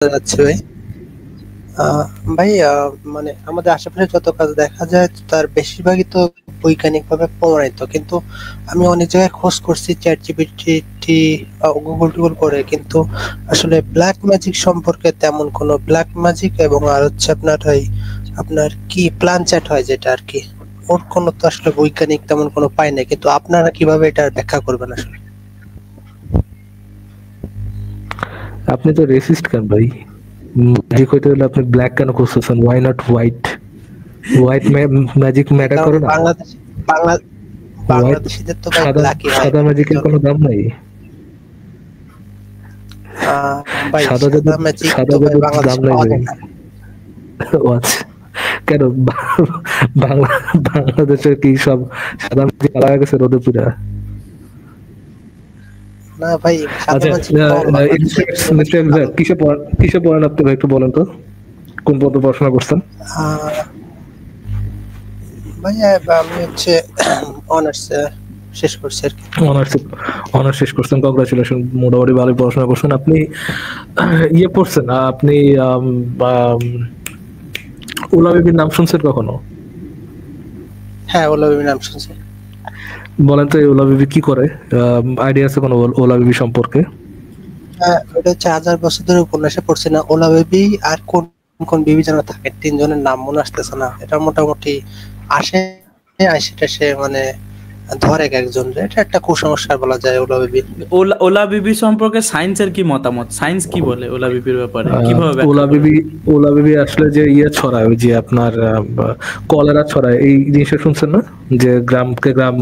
যাচ্ছে ভাই। আহ, ভাই মানে আমাদের আশেপাশে যত কাজ দেখা যায় তার বেশিরভাগই তো বৈজ্ঞানিক ভাবে প্রমাণিত, কিন্তু আমি অনেক জায়গায় খোঁজ করছি চ্যাট জিপিটি গুগল টুগল করে, কিন্তু আসলে ব্ল্যাক ম্যাজিক সম্পর্কে তেমন কোনো ব্ল্যাক ম্যাজিক এবং আর হচ্ছে আপনার কি প্ল্যান চ্যাট হয় যেটা আর কি, ওর কোনো তো আসলে বৈজ্ঞানিক তেমন কোনো পাই না, কিন্তু আপনারা কিভাবে এটা ব্যাখ্যা করবেন আসলে? আপনি তো রেসিস্ট কেন ভাই? ম্যাজিক হইতে হলে আপনি ব্ল্যাক কেন খুঁজতেছেন? Why not white? White magic matter কারণ করে না? বাংলা হোয়াইট বাংলাদেশিদের তো ভাই সাদা ব্ল্যাকই হয় সাদা ম্যাজিকের একজন। কোনো দাম নাই? ভাই সাদা সাদা জাদুর ম্যাজিক সাদা তো ভাই জাদুর দাম বাংলাদেশে নাই পাওয়া ভাই। যায় না। ও আচ্ছা, কেন বাংলা বাংলাদেশের কি সব সাদা ম্যাজিক পাওয়া গেছে রোদে পুরা? না ভাই, সাদা আচ্ছা, ম্যাজিক কম বাংলাদেশে, ইন্দো ম্যাজিক ভালো। কিসে পড়েন আপনি ভাই, একটু বলেন তো, কোন পর্যন্ত পড়াশোনা করছেন? আহ, ভাই আমি হচ্ছে অনার্স শেষ করছি আর কি। অনার্স অনার্স শেষ করছেন, কংগ্রাচুলেশন, মোটামুটি ভালোই পড়াশোনা করছেন আপনি। ইয়ে পড়ছেন আপনি, আম, আম, ওলা বেবির নাম শুনছেন কখনো? হ্যাঁ, ওলা বেবি নাম শুনছি। বলেন তো এই ওলা বেবি কি করে? আইডিয়া আছে কোনো ওলা বেবি সম্পর্কে? ওটা হচ্ছে 1000 বছর ধরে উপন্যাসে পড়ছি না, ওলা বেবি আর কোন কোন বেবি যেন থাকে, তিনজনের নাম মনে আসতেছে না, এটা মোটামুটি আসে আসে টাসে মানে ধরে এক একজন, এটা একটা কুসংস্কার বলা যায় ওলা বেবি। ওলা ওলা বিবি সম্পর্কে সায়েন্সের কি মতামত? সায়েন্স কি বলে ওলা বিবির ব্যাপারে? আহ, কিভাবে ব্যাখ্যা ওলা করবে? বেবি ওলা বেবি আসলে যে ইয়ে ছড়ায়, ওই যে আপনার কলেরা ছড়ায়, এই জিনিসটা শুনছেন না? যে গ্রামকে গ্রাম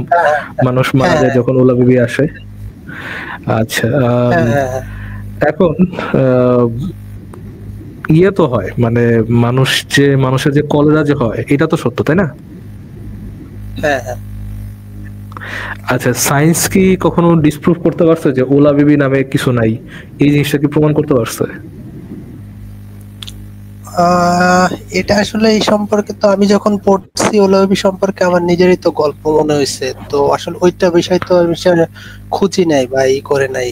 মানুষ মারা হ্যাঁ যায় যখন ওলা বেবি আসে। আচ্ছা, হ্যাঁ হ্যাঁ হ্যাঁ এখন আহ, ইয়ে তো হয়, মানে মানুষের যে কলেরা যে হয়, এটা তো সত্য, তাই না? হ্যাঁ হ্যাঁ। আচ্ছা, সায়েন্স কি কখনো ডিসপ্রুভ করতে পারছে যে ওলা বেবি নামে কিছু নাই? এই জিনিসটা কি প্রমাণ করতে পারছে? আহ, এটা আসলে এই সম্পর্কে তো আমি যখন পড়ছি ওলা বেবি সম্পর্কে আমার নিজেরই তো গল্প মনে হয়েছে, তো আসলে ওইটা বিষয় তো আমি খুঁজি নাই বা ই করে নাই,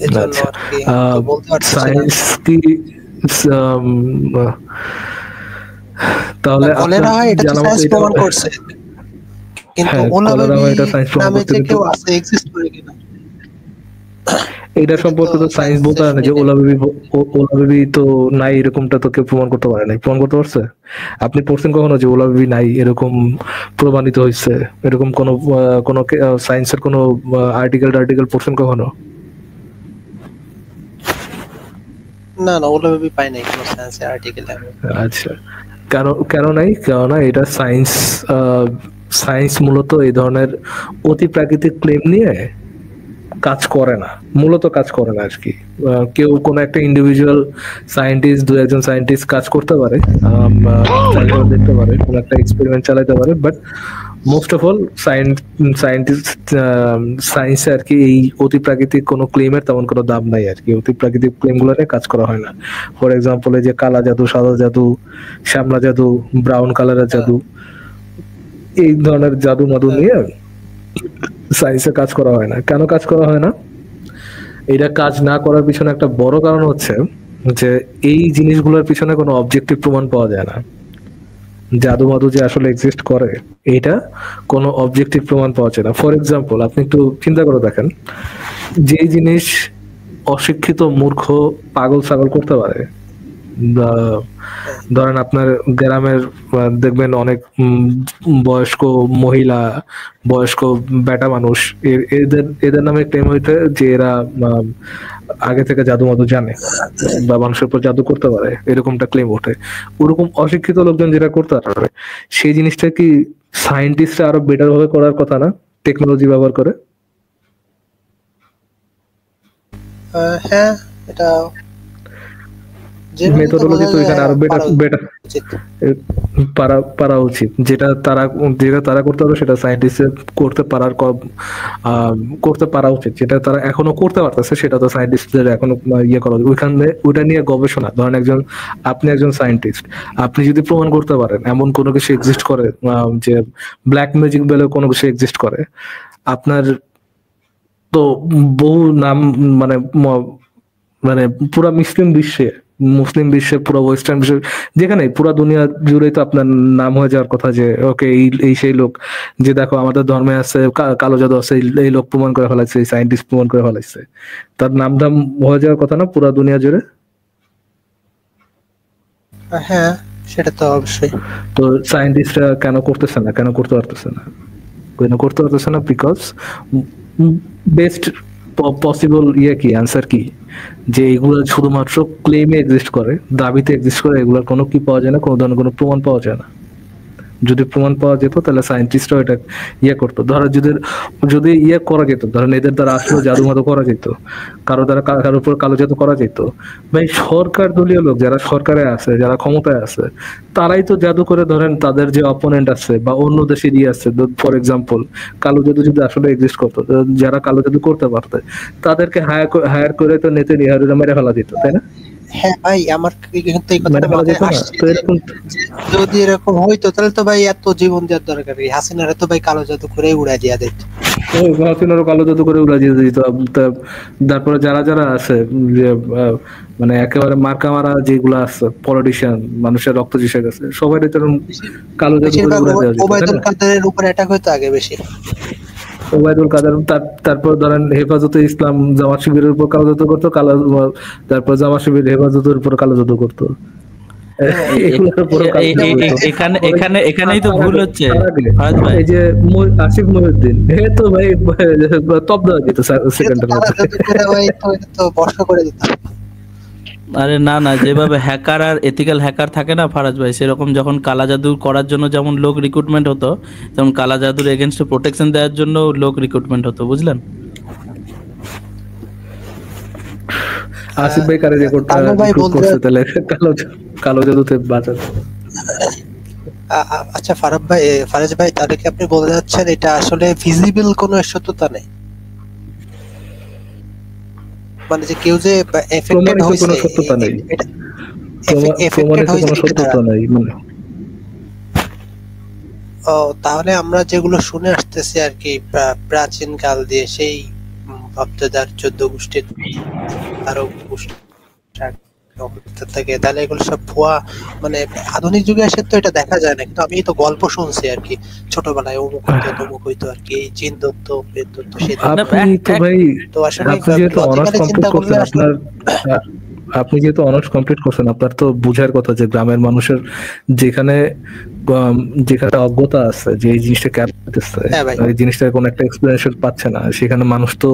এজন্য আচ্ছা, আর কি তো বলতে পারতেছি না। সায়েন্স কি আম, আহ, না, তাহলে আপনার কলেরা হয় এটা তো জানা মতো সায়েন্স এটা, প্রমাণ করছে, কিন্তু হ্যাঁ, ওলা কলেরা বেবি হয় এটা সায়েন্স প্রমাণ নামে করছে, যে কিন্তু কেউ আছে, এক্সিস্ট করে কিনা, এটা এটা তো সম্পর্কে তো সায়েন্স সায়েন্সে বলতে পারে না শুনি যে নাই। ওলা বেবি তো নাই, এরকমটা তো কেউ প্রমাণ করতে পারে নাই। প্রমাণ করতে পারছে? আপনি পড়ছেন কখনো যে ওলা বেবি নাই এরকম প্রমাণিত হয়েছে? এরকম কোন কোন সায়েন্সের কোন আর্টিকেল পড়ছেন কখনো? না না, ওলা বেবি পাই নাই কোনো সায়েন্সের আর্টিকেল আমি। আচ্ছা, কেন কেন নাই? কেননা এটা সায়েন্স, সায়েন্স মূলত এই ধরনের অতি প্রাকৃতিক ক্লেম নিয়ে কাজ করে না, মূলত কাজ করে না আর কি। কেউ কোনো একটা ইন্ডিভিজুয়াল সায়েন্টিস্ট, দু একজন সায়েন্টিস্ট কাজ করতে পারে, ট্রাই করে দেখতে পারে, কোনো একটা এক্সপেরিমেন্ট চালাতে পারে, but most of all scientist সায়েন্সে আর কি এই অতি প্রাকৃতিক কোনো ক্লেমের তেমন কোনো দাম নাই আর কি। অতি প্রাকৃতিক ক্লেম গুলো নিয়ে কাজ করা হয় না। ফর এক্সাম্পল, এই যে কালা জাদু, সাদা জাদু, শ্যামলা জাদু, ব্রাউন কালারের জাদু, এই ধরনের জাদু মাদু নিয়ে সায়েন্সে কাজ করা হয় না। কেন কাজ করা হয় না? এটা কাজ না করার পিছনে একটা বড় কারণ হচ্ছে যে এই জিনিসগুলোর পিছনে কোনো অবজেক্টিভ প্রমাণ পাওয়া যায় না। জাদু মাদু যে আসলে এক্সিস্ট করে, এটা কোনো অবজেক্টিভ প্রমাণ পাওয়া যায় না। ফর এক্সাম্পল, আপনি একটু চিন্তা করে দেখেন, যেই জিনিস অশিক্ষিত মূর্খ পাগল ছাগল করতে পারে, ধরেন আপনার গ্রামের দেখবেন অনেক বয়স্ক মহিলা, বয়স্ক বেটা মানুষ, এদের এদের নামে ক্লেম হইতে যে এরা আগে থেকে জাদু মাদু জানে বা মানুষের উপর জাদু করতে পারে, এরকমটা ক্লেম ওঠে। ওরকম অশিক্ষিত লোকজন যেটা করতে পারে, সেই জিনিসটা কি সায়েন্টিস্টরা আরো বেটার ভাবে করার কথা না, টেকনোলজি ব্যবহার করে? হ্যাঁ, এটা যেভাবে তো মেথোডোলজি বোঝা তো যায়, এখানে আরো বেটার পারা বেটার উচিত। পারা পারা উচিত। যেটা তারা করতে পারে সেটা সায়েন্টিস্ট করতে পারা উচিত। যেটা তারা এখনো করতে পারতেছে সেটা তো সায়েন্টিস্টদের এখনো ইয়ে করা উচিত। ওইটা নিয়ে গবেষণা, ধরেন আপনি একজন সায়েন্টিস্ট, আপনি যদি প্রমাণ করতে পারেন এমন কোনো কিছু এক্সিস্ট করে, যে ব্ল্যাক ম্যাজিক বলে কোনো কিছু এক্সিস্ট করে, আপনার তো বহু নাম, মানে মানে পুরা মুসলিম বিশ্বে পুরো ওয়েস্টার্ন বিশ্বে যেখানে পুরা দুনিয়া জুড়েই তো আপনার নাম হয়ে যাওয়ার কথা যে ওকে এই সেই লোক যে দেখো আমাদের ধর্মে আছে কালো জাদু আছে, এই লোক প্রমাণ করে ফেলাইছে, এই সায়েন্টিস্ট প্রমাণ করে ফেলাইছে, তার নাম দাম হয়ে যাওয়ার কথা না পুরা দুনিয়া জুড়ে। হ্যাঁ, সেটা তো অবশ্যই। তো সায়েন্টিস্টরা কেন করতে পারতেছে না বিকজ বেস্ট পসিবল কি অ্যান্সার কি, যে এগুলো শুধুমাত্র ক্লেমে এক্সিস্ট করে, দাবিতে এক্সিস্ট করে, এগুলোর কোনো কি পাওয়া যায় না, কোনো ধরনের কোনো প্রমাণ পাওয়া যায় না। যদি প্রমাণ পাওয়া যেত তাহলে সায়েন্টিস্টরা এটা করতো। ধরো যদি করা যেত, ধরেন এদের দ্বারা আসলে জাদু মাদু করা যেত, কারোর উপর কালো জাদু করা যেত, ভাই সরকার দলীয় লোক যারা সরকারে আছে, যারা ক্ষমতায় আছে, তারাই তো জাদু করে ধরেন তাদের যে অপোনেন্ট আছে বা অন্য দেশের আছে, ফর এক্সাম্পল কালো জাদু যদি আসলে এক্সিস্ট করতো, যারা কালো জাদু করতে পারতো তাদেরকে হায়ার করে তো নেতে নিহারিরা মেরে ফেলা যেত, তাই না? হ্যাঁ ভাই, আমার কিন্তু এই কথাটা মাথায় আসছে যে যদি এরকম হইতো তাহলে তো ভাই এত জীবন দেওয়ার দরকার নেই, হাসিনারা তো ভাই কালো জাদু করে উড়াই দিয়া দিত। হাসিনারও কালো জাদু করে উড়াই দিয়ে দিত। তারপরে যারা আছে যে মানে একেবারে মার্কা মারা যেগুলো আছে পলিটিশিয়ান, মানুষের রক্ত চুষে গেছে, সবাই তো কালো জাদু করে উড়াই দেওয়া যেত। ওবায়দুল কাদেরের উপর অ্যাটাক হইতো আগে বেশি। ওবায়দুল কাদের, তারপর ধরেন হেফাজতে ইসলাম জামাত শিবিরের উপর কালো জাদু করতো, তারপর জামাত শিবির হেফাজতের উপর কালো জাদু করতো। এখানেই তো ভুল হচ্ছে। এই যে আসিফ মহিউদ্দিন, হে তো ভাই টপ দেওয়া যেত সেকেন্ডের মধ্যে। আরে না, যেভাবে হ্যাকার আর এথিক্যাল হ্যাকার থাকে না ফারাজ ভাই, সেরকম যখন কালা জাদু করার জন্য যেমন লোক রিক্রুটমেন্ট হতো, তেমন কালা জাদুর এগেইনস্টে প্রোটেকশন দেওয়ার জন্য লোক রিক্রুটমেন্ট হতো, বুঝলেন? আসিফ ভাই কারে রিক্রুট করছে তাহলে কালো জাদুতে বাঁচার। আচ্ছা ফারাজ ভাই, তাহলে কি আপনি বলতে যাচ্ছেন এটা আসলে ভিজিবল কোনো সত্যতা নেই, মানে যে কেউ যে এফেক্টেড হইছে কোনো সত্যতা নেই, এফেক্টেড হইছে কোনো সত্যতা নেই মানে। ও, তাহলে আমরা যেগুলো শুনে আসতেছি আর কি প্রাচীন কাল দিয়ে, সেই ভক্তদার 14 গোষ্ঠীর আরো গোষ্ঠী থেকে, তাহলে এগুলো সব ভুয়া। মানে আধুনিক যুগে এসে তো এটা দেখা যায় না, কিন্তু আমি তো গল্প শুনছি আর কি ছোটবেলায়, অমুক হইতো তমুক হইতো আর কি, এই জিন দত্ত প্রেত দত্ত সেই। তো আসলে চিন্তা করলে আপনি যেহেতু অনার্স কমপ্লিট করছেন, আপনার তো বুঝার কথা যে গ্রামের মানুষের যেখানে অজ্ঞতা আছে যে এই জিনিসটা কেন হচ্ছে, এই জিনিসটার কোনো একটা এক্সপ্লেনেশন পাচ্ছে না, সেখানে মানুষ তো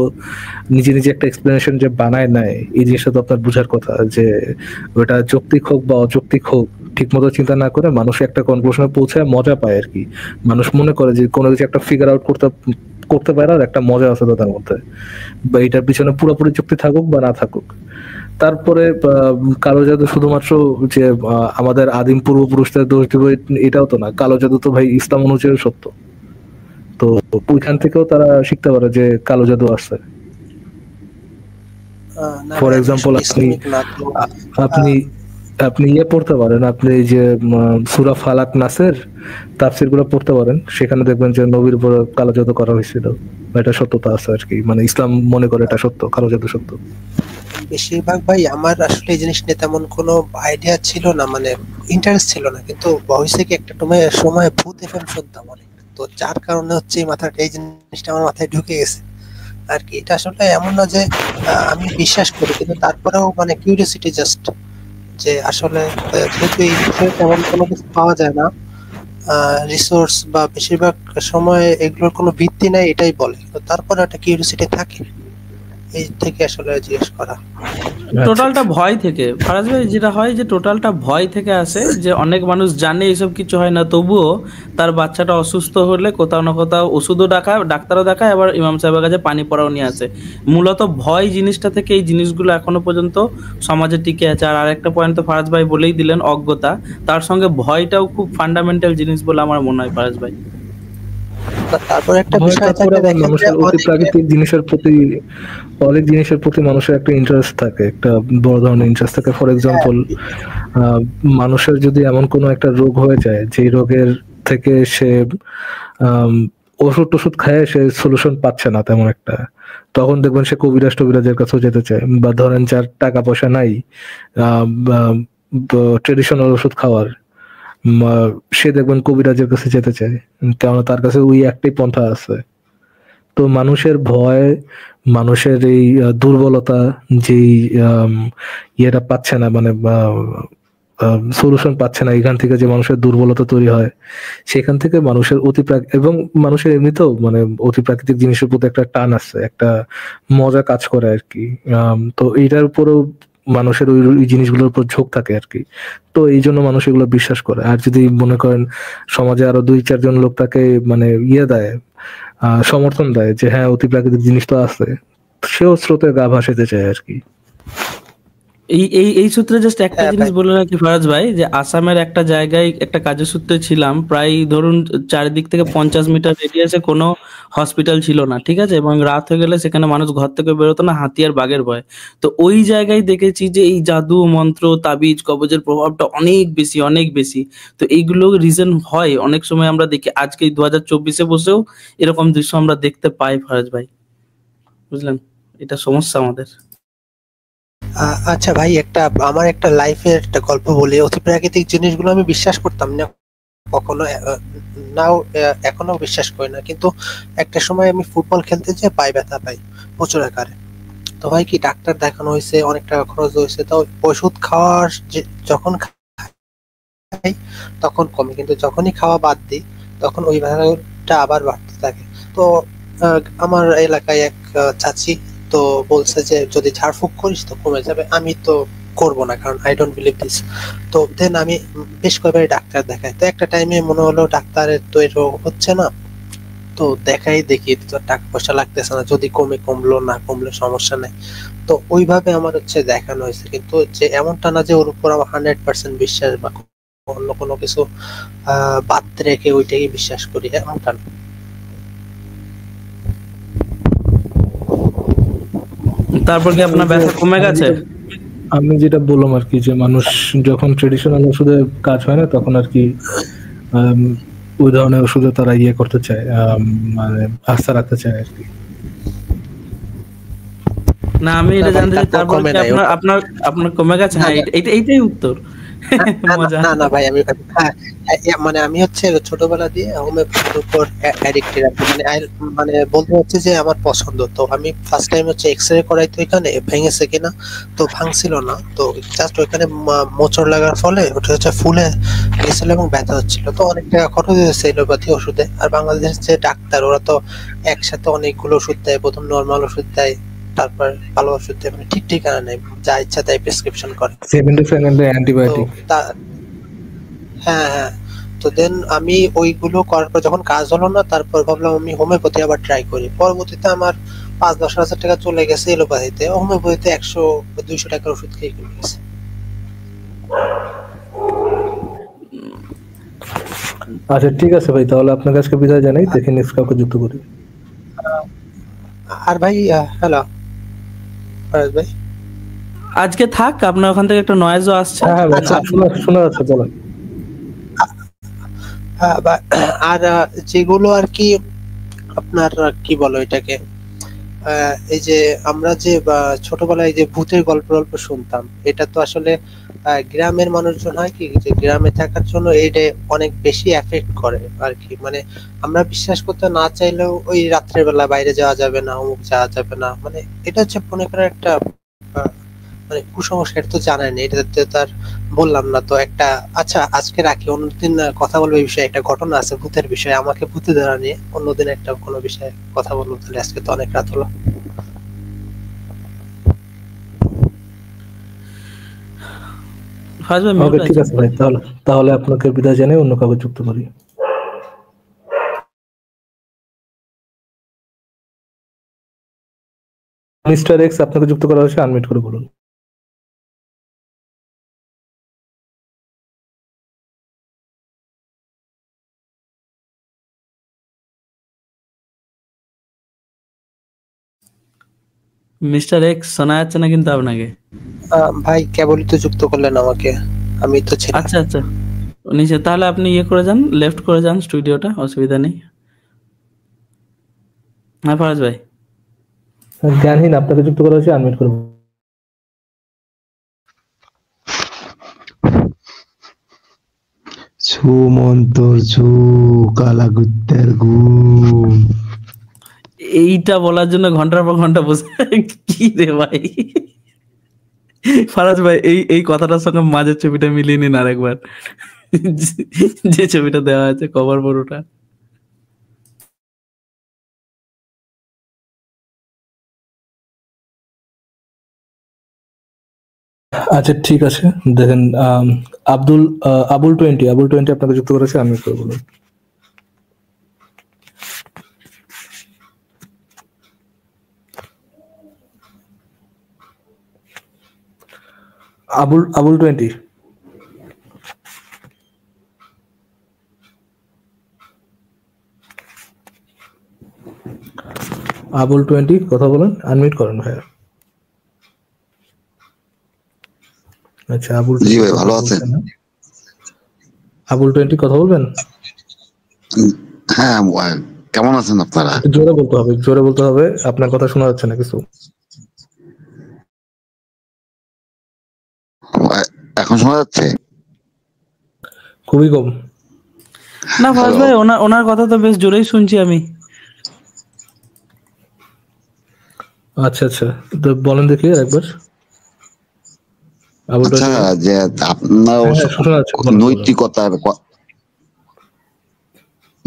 নিজে একটা এক্সপ্লেনেশন যে বানায় নেয়, এই জিনিসটা তো আপনার বুঝার কথা যে ওটা যৌক্তিক হোক বা অযৌক্তিক হোক, ঠিক মতো চিন্তা না করে মানুষ একটা কনক্লুশনে পৌঁছায় মজা পায় আর কি। মানুষ মনে করে যে কোনো কিছু একটা ফিগার আউট করতে পারে আর একটা মজা আছে তার মধ্যে, বা এটার পিছনে পুরোপুরি যুক্তি থাকুক বা না থাকুক। তারপরে কালো জাদু শুধুমাত্র যে আমাদের আদিম পূর্বপুরুষদের দোষ দিব এটাও তো না, কালো জাদু তো ভাই ইসলাম অনুযায়ী সত্য, তো ওইখান থেকেও তারা শিখতে পারে যে কালো জাদু আছে। ফর এক্সাম্পল আপনি পড়তে পারেন, আপনি যে সূরা ফালাক নাসের তাফসীর গুলো পড়তে পারেন, সেখানে দেখবেন যে নবীর উপর কালো জাদু করা হয়েছিল, এটা সত্যতা আছে আর কি, মানে ইসলাম মনে করে এটা সত্য, কালো জাদু সত্য। বেশিরভাগ ভাই আমার আসলে এই জিনিস নিয়ে তেমন কোনো আইডিয়া ছিল না, মানে ইন্টারেস্ট ছিল না, কিন্তু হয়েছে কি একটা সময় ভূত এফএম শুনতাম অনেক, তো যার কারণে হচ্ছে এই জিনিসটা আমার মাথায় ঢুকে গেছে আর কি। এটা আসলে এমন না যে আমি বিশ্বাস করি, কিন্তু তারপরেও মানে কিউরিওসিটি জাস্ট, যে আসলে যেহেতু এই বিষয়ে তেমন কোনো কিছু পাওয়া যায় না, রিসোর্স বা বেশিরভাগ সময় এগুলোর কোনো ভিত্তি নাই এটাই বলে, তো তারপরে একটা কিউরিওসিটি থাকে, এই থেকে আসলে জিজ্ঞেস করা। টোটালটা ভয় থেকে ফারাজ ভাই, যেটা হয় যে টোটালটা ভয় থেকে আসে, যে অনেক মানুষ জানে এইসব কিছু হয় না, তবুও তার বাচ্চাটা অসুস্থ হলে কোথাও না কোথাও ওষুধও দেখায়, ডাক্তারও দেখায়, আবার ইমাম সাহেবের কাছে পানি পড়াও নিয়ে আসে। মূলত ভয় জিনিসটা থেকে এই জিনিসগুলো এখনো পর্যন্ত সমাজে টিকে আছে। আর আরেকটা পয়েন্ট তো ফারাজ ভাই বলেই দিলেন, অজ্ঞতা, তার সঙ্গে ভয়টাও খুব ফান্ডামেন্টাল জিনিস বলে আমার মনে হয় ফারাজ ভাই। তারপর একটা বিষয় থাকে, মানুষের অতি প্রাকৃতিক জিনিসের প্রতি, অনেক জিনিসের প্রতি মানুষের একটা ইন্টারেস্ট থাকে, একটা বড় ধরনের ইন্টারেস্ট থাকে। ফর এক্সাম্পল মানুষের যদি এমন কোনো একটা রোগ হয়ে যায় যে রোগের থেকে সে ওষুধ খায় সে সলিউশন পাচ্ছে না তেমন একটা, তখন দেখবেন সে কবিরাজ টবিরাজের কাছেও যেতে চায়, বা ধরেন যার টাকা পয়সা নাই ট্রেডিশনাল ওষুধ খাওয়ার, সে দেখবেন কবিরাজের কাছে যেতে চায়, কেননা তার কাছে ওই একটাই পন্থা আছে। তো মানুষের ভয়, মানুষের এই দুর্বলতা, যেই ইয়েটা পাচ্ছে না, মানে সলিউশন পাচ্ছে না, এখান থেকে যে মানুষের দুর্বলতা তৈরি হয়, সেখান থেকে মানুষের এবং মানুষের এমনিতেও মানে অতি প্রাকৃতিক জিনিসের প্রতি একটা টান আছে, একটা মজা কাজ করে আর কি। তো এইটার উপরেও মানুষের ওই জিনিসগুলোর উপর ঝোঁক থাকে আর কি। তো এই জন্য মানুষ এগুলো বিশ্বাস করে। আর যদি মনে করেন সমাজে আরো 2-4 জন লোক তাকে মানে ইয়ে দেয়, সমর্থন দেয় যে হ্যাঁ অতি প্রাকৃতিক জিনিস তো আছে, সেও স্রোতে গা ভাসাতে চায় আর কি। এই এই এই সূত্রে জাস্ট একটা হ্যাঁ জিনিস ভাই। বলে রাখি ফারাজ ভাই, যে আসামের একটা জায়গায় একটা কাজের সূত্রে ছিলাম, প্রায় ধরুন চারিদিক থেকে 50 মিটার রেডিয়াসে কোনো হসপিটাল ছিল না, ঠিক আছে, এবং রাত হয়ে গেলে সেখানে মানুষ ঘর থেকে বেরোতো না, হাতি আর বাঘের ভয়। তো ওই জায়গায় দেখেছি যে এই জাদু মন্ত্র তাবিজ কবজের প্রভাবটা অনেক বেশি, অনেক বেশি। তো এইগুলো রিজন হয় অনেক সময় আমরা দেখি, আজকে 2024-এ বসেও এরকম দৃশ্য আমরা দেখতে পাই ফারাজ ভাই, বুঝলেন? এটা সমস্যা আমাদের। আচ্ছা ভাই, আমার একটা লাইফের একটা গল্প বলি। অতি প্রাকৃতিক জিনিসগুলো আমি বিশ্বাস করতাম না কখনো, নাও এখনো বিশ্বাস করি না, কিন্তু একটা সময় আমি ফুটবল খেলতে যেয়ে পায়ে ব্যথা পাই প্রচুর আকারে। তো ভাই কি ডাক্তার দেখানো হয়েছে, অনেক টাকা খরচ হয়েছে, তো ওষুধ খাওয়ার যখন খাই তখন কমে, কিন্তু যখনই খাওয়া বাদ দিই তখন ওই ব্যথাটা আবার বাড়তে থাকে। তো আমার এলাকায় এক চাচি তো বলছে যে যদি ঝাড়ফুঁক করিস তো কমে যাবে। আমি তো করবো না, কারণ আই ডোন্ট বিলিভ দিস। তো দেন আমি বেশ কয়েকবার ডাক্তার দেখাই। তো একটা টাইমে মনে হলো ডাক্তারের তো এই রোগ হচ্ছে না, তো দেখি তো টাকা পয়সা লাগতেছে না, যদি কমলো, না কমলে সমস্যা নাই। তো ওইভাবে আমার দেখানো হয়েছে, কিন্তু যে এমনটা না যে ওর উপর আমার 100% বিশ্বাস বা অন্য কোনো কিছু বাদ রেখে ওইটাকে বিশ্বাস করি, এমনটা না। তারপর কি আপনার ব্যথা কমে গেছে? আমি যেটা বললাম আর কি, যে মানুষ যখন ট্রেডিশনাল ওষুধে কাজ হয় না তখন আর কি আম, ওই ধরনের ওষুধে তারা ইয়ে করতে চায়, মানে আস্থা রাখতে চায় আর কি। না, আমি না এটা ভাই, জানতে চাই, তারপর তারপর কমে কি নাই আপনার ওটা। আপনার আপনার কমে গেছে? না হ্যাঁ, না এইটাই উত্তর। না না না মজা। না না ভাই, আমি হ্যাঁ, মানে আমি ছোটবেলা দিয়ে হোমিওপ্যাথির উপর অ্যাডিক্টেড আর কি। মানে মানে বলতে হচ্ছে যে আমার পছন্দ। তো আমি ফার্স্ট টাইম এক্সরে করাই, তো এখানে ভেঙেছে কিনা, তো ভাঙছিল না। তো জাস্ট ওইখানে মোচড় লাগার ফলে ওটা ফুলে গেছিল এবং ব্যথা হচ্ছিল। তো অনেক টাকা খরচ হয়েছে এলোপ্যাথি ওষুধে। আর বাংলাদেশের যে ডাক্তার ওরা তো একসাথে অনেকগুলো ওষুধ দেয়, প্রথম নর্মাল ওষুধ দেয়, তারপর ভালো ওষুধ দেয়, মানে ঠিক ঠিকানা নেই, যা ইচ্ছা তাই প্রেসক্রিপশন করে। 70 সেকেন্ডে তো অ্যান্টিবায়োটিক। তা হ্যাঁ হ্যাঁ। তো দেন আমি ওইগুলো করার পর যখন কাজ হলো না, তারপর ভাবলাম আমি হোমিওপ্যাথি আবার ট্রাই করি। পরবর্তীতে আমার 5-10 হাজার টাকা চলে গেছে এলোপ্যাথিতে, হোমিওপ্যাথিতে 100-200 টাকার ওষুধ খেয়ে কমে গেছে। আচ্ছা ঠিক আছে ভাই, তাহলে আপনার কাছে বিদায় জানাই, দেখে নেক্সট কাউকে যুক্ত করি। আর ভাই, হ্যালো ফারাজ ভাই। আজকে থাক, আপনার ওখান থেকে একটা নয়েজও আসছে। হ্যাঁ হ্যাঁ ভাই, আচ্ছা, শোনা যাচ্ছে, বলেন। আর যেগুলো আর কি আপনার কি বলো এটাকে, এই যে আমরা যে ছোটবেলায় যে ভূতের গল্প গল্প শুনতাম, এটা তো আসলে গ্রামের মানুষজন হয় কি যে গ্রামে থাকার জন্য এটা অনেক বেশি এফেক্ট করে আর কি। মানে আমরা বিশ্বাস করতে না চাইলেও ওই রাত্রের বেলা বাইরে যাওয়া যাবে না, অমুক যাওয়া যাবে না, মানে এটা মনে করেন একটা আহ, মানে কুসংস্কার, তো জানাই না, এটা তো তার বললাম না তো একটা। আচ্ছা আজকে রাখি, অন্যদিন কথা বলবো এই বিষয়ে। একটা ঘটনা আছে ভূতের বিষয়ে, আমাকে ভূতে ধরা নিয়ে, অন্যদিন একটা কোনো বিষয়ে কথা বলবো। তাহলে আজকে তো অনেক রাত হলো। ফারাজ ভাই মিউট ওকে ঠিক আছে। আছে ভাই, তাহলে তাহলে আপনাকে বিদায় জানাই, অন্য কাউকে যুক্ত করি। মিস্টার এক্স আপনাকে যুক্ত করা হয়েছে, আনমিউট করে বলুন। মিস্টার এক্স শোনা যাচ্ছে না কিন্তু আপনাকে। ভাই কেবলই তো যুক্ত করলেন আমাকে, আমি তো ছিলাম। আচ্ছা আচ্ছা, নিচে তাহলে আপনি ইয়ে করে যান, লেফট করে যান স্টুডিওটা, অসুবিধা নেই। হ্যাঁ ফারাজ ভাই। জ্ঞানহীন, আপনাকে যুক্ত করা হয়েছে, আনমিউট করব। সুমন্তর সু কালাগুত্তার গু। এইটা বলার জন্য ঘন্টার পর ঘন্টা বসে কি রে ভাই। ফারাজ ভাই এই এই কথাটার সঙ্গে মাঝের ছবিটা মিলিয়ে নিন আরেকবার, যে ছবিটা দেওয়া আছে কভার পুরোটা। আচ্ছা ঠিক আছে, দেখেন আবুল 20 আপনাকে যুক্ত করেছে, আমি করবো। আবুল 20। আবুল 20 কথা বলেন, আনমিউট করেন ভাইয়া। আচ্ছা আবুল 20 জি ভাই, ভালো আছেন? আবুল 20 কথা বলবেন? হ্যাঁ, কেমন আছেন আপনারা? একটু জোরে বলতে হবে, আপনার কথা শোনা যাচ্ছে না কিছু। এখন শোনা যাচ্ছে? খুবই কম। না ফারাজ ভাই, ওনার কথা তো বেশ জোরেই শুনছি আমি। আচ্ছা আচ্ছা, তো বলেন দেখি একবার। আচ্ছা, যে আপনার